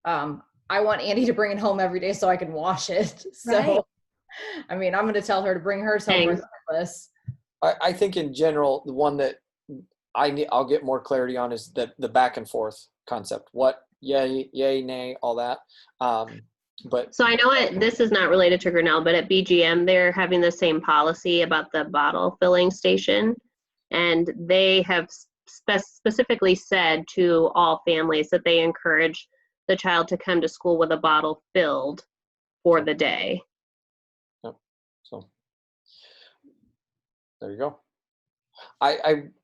Speaker 10: I want Andy to bring it home every day so I can wash it. So,
Speaker 2: Right.
Speaker 10: I mean, I'm going to tell her to bring hers home
Speaker 9: Same.
Speaker 10: regardless.
Speaker 1: I think in general, the one that I'll get more clarity on is the back and forth concept. What yay, nay, all that. But
Speaker 9: So I know this is not related to Grinnell, but at BGM, they're having the same policy about the bottle filling station. And they have specifically said to all families that they encourage the child to come to school with a bottle filled for the day.
Speaker 1: so there you go.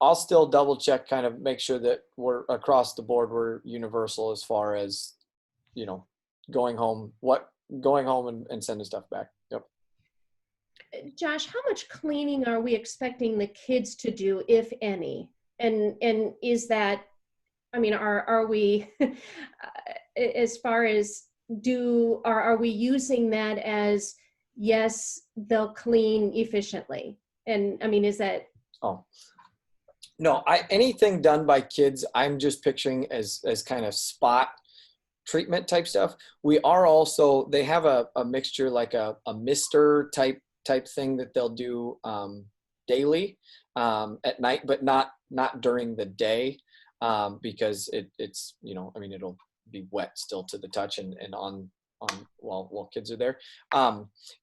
Speaker 1: I'll still double check, kind of make sure that we're across the board, we're universal as far as, you know, going home and sending stuff back. Yep.
Speaker 2: Josh, how much cleaning are we expecting the kids to do, if any? And is that, I mean, are we, as far as are we using that as, yes, they'll clean efficiently? And I mean, is that?
Speaker 1: Oh, no, anything done by kids, I'm just picturing as kind of spot treatment type stuff. We are also, they have a mixture, like a mister type thing that they'll do daily at night, but not during the day, because it's, you know, I mean, it'll be wet still to the touch and on while kids are there.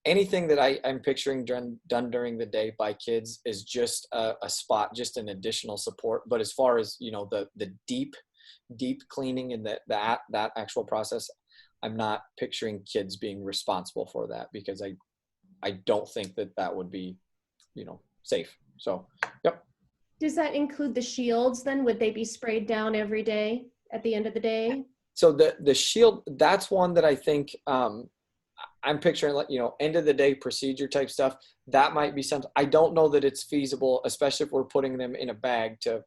Speaker 1: Anything that I'm picturing done during the day by kids is just a spot, just an additional support. But as far as, you know, the deep cleaning and that actual process, I'm not picturing kids being responsible for that, because I don't think that would be, you know, safe. So, yep.
Speaker 2: Does that include the shields then? Would they be sprayed down every day at the end of the day?
Speaker 1: So the shield, that's one that I think I'm picturing, like, you know, end of the day procedure type stuff. That might be something. I don't know that it's feasible, especially if we're putting them in a bag to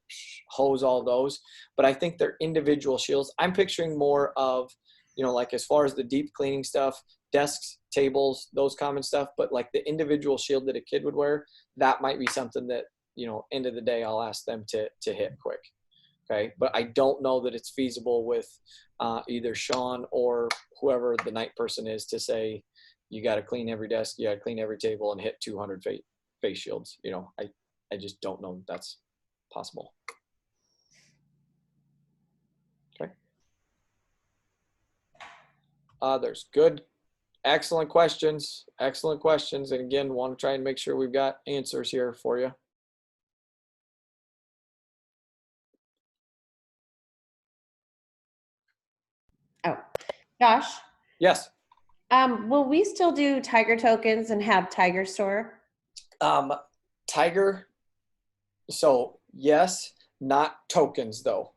Speaker 1: hose all those. But I think they're individual shields. I'm picturing more of, you know, like as far as the deep cleaning stuff, desks, tables, those common stuff. But like the individual shield that a kid would wear, that might be something that, you know, end of the day, I'll ask them to hit quick. Okay, but I don't know that it's feasible with either Sean or whoever the night person is to say, you got to clean every desk, you got to clean every table and hit 200 face shields. You know, I just don't know if that's possible. Okay. There's excellent questions. And again, want to try and make sure we've got answers here for you.
Speaker 8: Oh, Josh,
Speaker 1: Yes.
Speaker 8: will we still do Tiger tokens and have Tiger store?
Speaker 1: Tiger. So yes, not tokens though.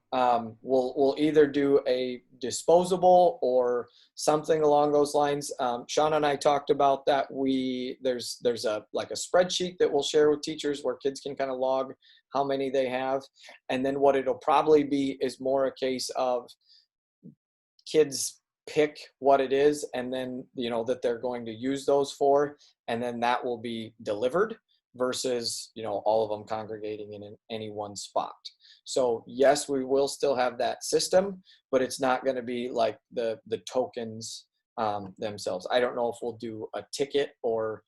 Speaker 1: We'll either do a disposable or something along those lines. Sean and I talked about that. There's a spreadsheet that we'll share with teachers where kids can kind of log how many they have, and then what it'll probably be is more a case of kids pick what it is, and then, you know, that they're going to use those for, and then that will be delivered versus, you know, all of them congregating in any one spot. So yes, we will still have that system, but it's not going to be like the tokens themselves. I don't know if we'll do a ticket or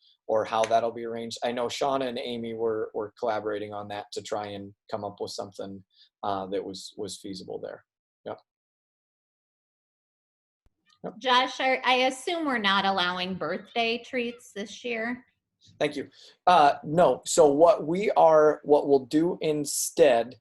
Speaker 1: how that'll be arranged. I know Shauna and Amy were collaborating on that to try and come up with something that was feasible there. Yep.
Speaker 7: Josh, I assume we're not allowing birthday treats this year?
Speaker 1: Thank you. No. So what we'll do instead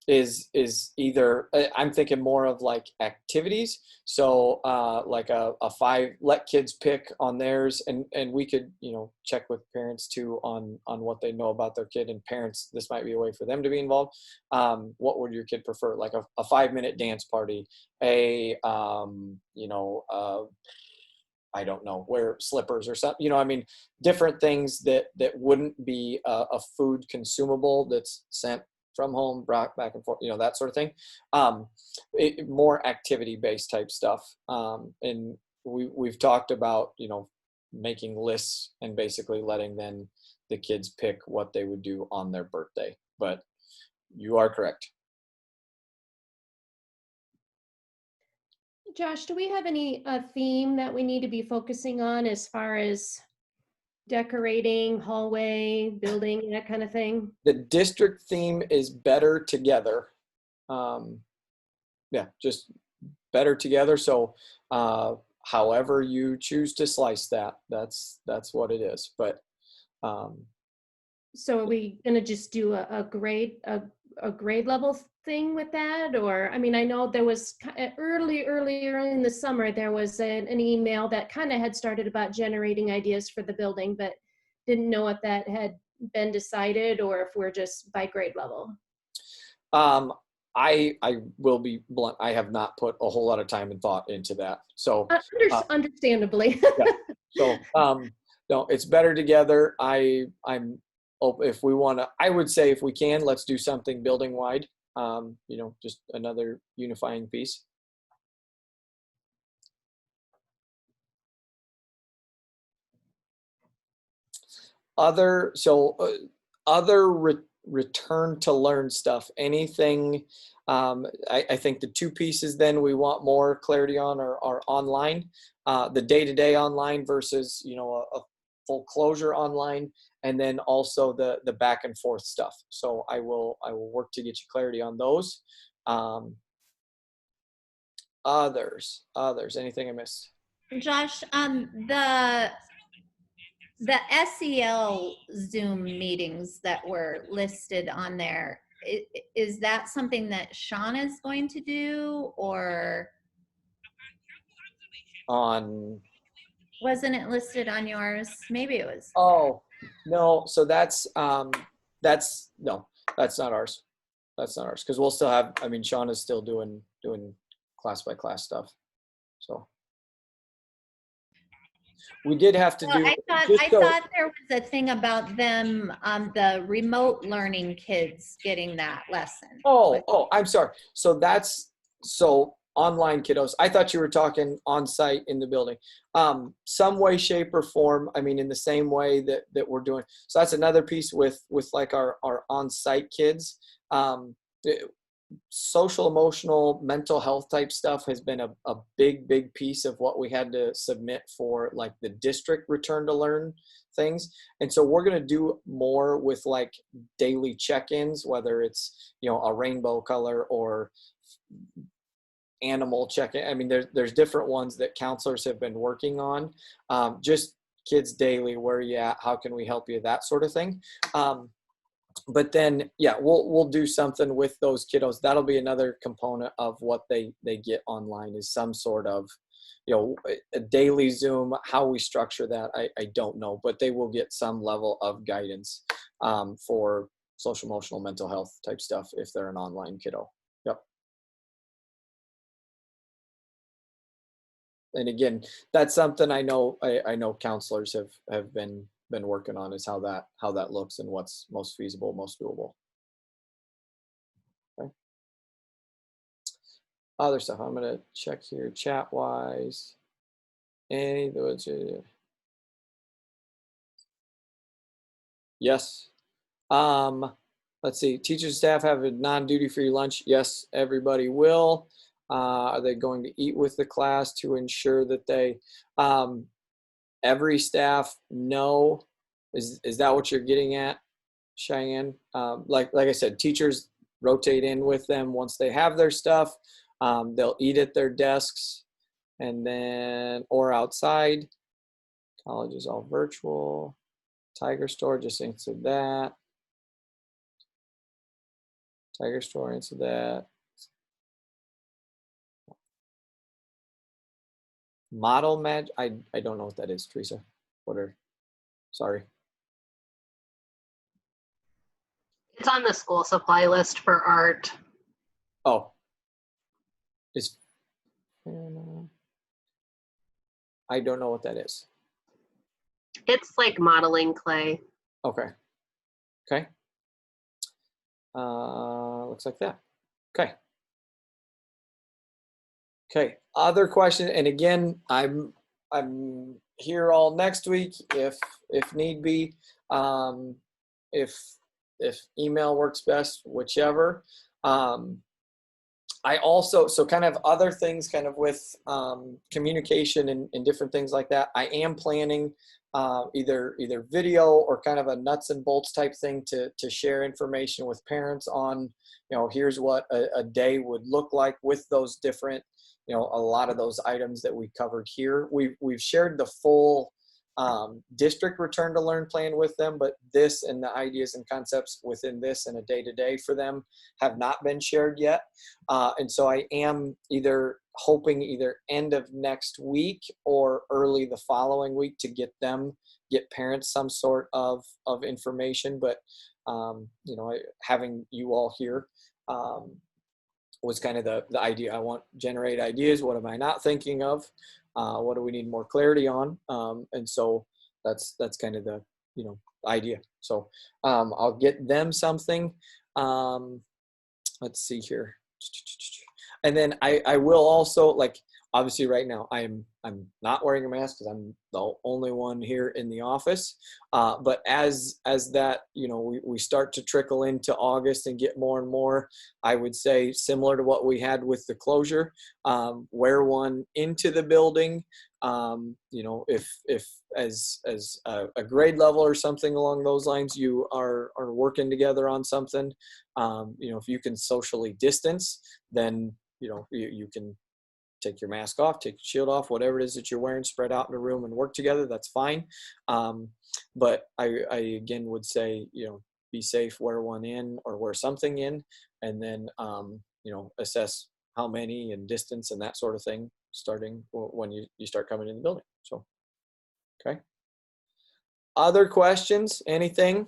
Speaker 1: is either, I'm thinking more of like activities. So like a 5, let kids pick on theirs, and we could, you know, check with parents too on what they know about their kid, and parents, this might be a way for them to be involved. What would your kid prefer? Like a 5-minute dance party, I don't know, wear slippers or something, you know, I mean, different things that wouldn't be a food consumable that's sent from home, brought back and forth, you know, that sort of thing. More activity-based type stuff. And we've talked about, you know, making lists and basically letting then the kids pick what they would do on their birthday. But you are correct.
Speaker 2: Josh, do we have any theme that we need to be focusing on as far as decorating, hallway, building, that kind of thing?
Speaker 1: The district theme is better together. Yeah, just better together. So however you choose to slice that, that's what it is. But
Speaker 2: So are we gonna just do a grade level thing with that? Or, I mean, I know there was earlier in the summer, there was an email that kind of had started about generating ideas for the building, but didn't know if that had been decided or if we're just by grade level.
Speaker 1: I will be blunt. I have not put a whole lot of time and thought into that. So
Speaker 2: Understandably.
Speaker 1: yeah. So no, it's better together. I'm open if we want to. I would say if we can, let's do something building wide. Just another unifying piece. Other return to learn stuff. Anything. I think the two pieces then we want more clarity on are online, the day-to-day online versus a full closure online, and then also the back and forth stuff. So I will work to get you clarity on those. Others, anything I missed?
Speaker 7: Josh, the SEL Zoom meetings that were listed on there, is that something that Sean is going to do, or wasn't it listed on yours? Maybe it was.
Speaker 1: Oh, no. So that's not ours. That's not ours. Cause we'll still have, Sean is still doing class by class stuff. So we did have to do.
Speaker 7: I thought there was a thing about them, the remote learning kids getting that lesson.
Speaker 1: Oh, I'm sorry. So online kiddos. I thought you were talking on site in the building. Some way, shape, or form. In the same way that we're doing. So that's another piece with like our on site kids. Social, emotional, mental health type stuff has been a big piece of what we had to submit for like the district return to learn things. And so we're going to do more with like daily check-ins, whether it's, a rainbow color or animal check-in. There's different ones that counselors have been working on. Just kids daily, where are you at? How can we help you? That sort of thing. But then, yeah, we'll do something with those kiddos. That'll be another component of what they get online, is some sort of, a daily Zoom. How we structure that, I don't know, but they will get some level of guidance for social, emotional, mental health type stuff if they're an online kiddo. Yep. And again, that's something I know counselors have been working on, is how that looks and what's most feasible, most doable. Okay. Other stuff. I'm gonna check here chat wise. Yes. Let's see. Teachers and staff have a non-duty free lunch. Yes, everybody will. Are they going to eat with the class to ensure that they every staff? No. Is that what you're getting at, Cheyenne? Like I said, teachers rotate in with them once they have their stuff. They'll eat at their desks, and then or outside. College is all virtual. Tiger Store, just answered that. Tiger Store, answered that. Model match. I don't know what that is, Teresa. Sorry.
Speaker 9: It's on the school supply list for art.
Speaker 1: Oh. I don't know what that is.
Speaker 9: It's like modeling clay.
Speaker 1: Okay. Looks like that. Okay. Other question, and again, I'm here all next week if need be. If email works best, whichever. I also, so kind of other things kind of with communication and different things like that. I am planning either video or kind of a nuts and bolts type thing to share information with parents on, here's what a day would look like with those different, a lot of those items that we covered here. We've shared the full district return to learn plan with them, but this and the ideas and concepts within this and a day-to-day for them have not been shared yet. And so I am hoping either end of next week or early the following week to get parents some sort of information. But having you all here was kind of the idea. I want to generate ideas. What am I not thinking of? What do we need more clarity on? And so that's kind of the idea. So I'll get them something. Let's see here. And then I will also, obviously right now I'm not wearing a mask because I'm the only one here in the office. But as that, we start to trickle into August and get more and more, I would say similar to what we had with the closure, wear one into the building. If as a grade level or something along those lines, you are working together on something, if you can socially distance, then, you can take your mask off, take your shield off, whatever it is that you're wearing, spread out in a room and work together. That's fine. But I again would say, be safe, wear one in or wear something in, and then, assess how many and distance and that sort of thing starting when you start coming in the building. So, okay. Other questions, anything?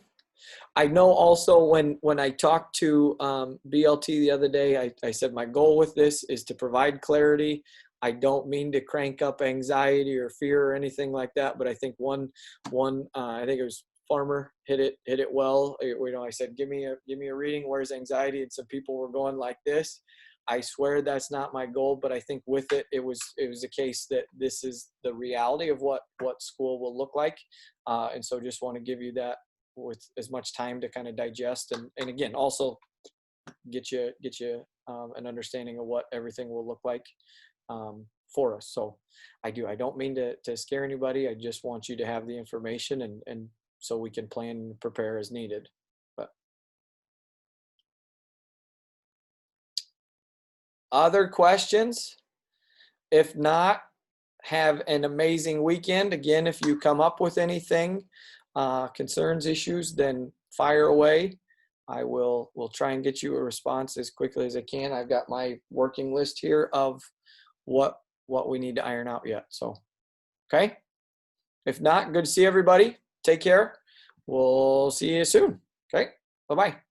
Speaker 1: I know also when I talked to BLT the other day, I said my goal with this is to provide clarity. I don't mean to crank up anxiety or fear or anything like that, but I think one I think it was Farmer hit it well. I said, give me a reading. Where's anxiety? And some people were going like this. I swear that's not my goal, but I think with it was a case that this is the reality of what school will look like. And so just want to give you that with as much time to kind of digest and again also get you an understanding of what everything will look like for us. So I don't mean to scare anybody. I just want you to have the information and so we can plan and prepare as needed. But other questions? If not, have an amazing weekend. Again, if you come up with anything, concerns, issues, then fire away. I will try and get you a response as quickly as I can. I've got my working list here of what we need to iron out yet. So, okay. If not, good to see everybody. Take care. We'll see you soon. Okay. Bye-bye.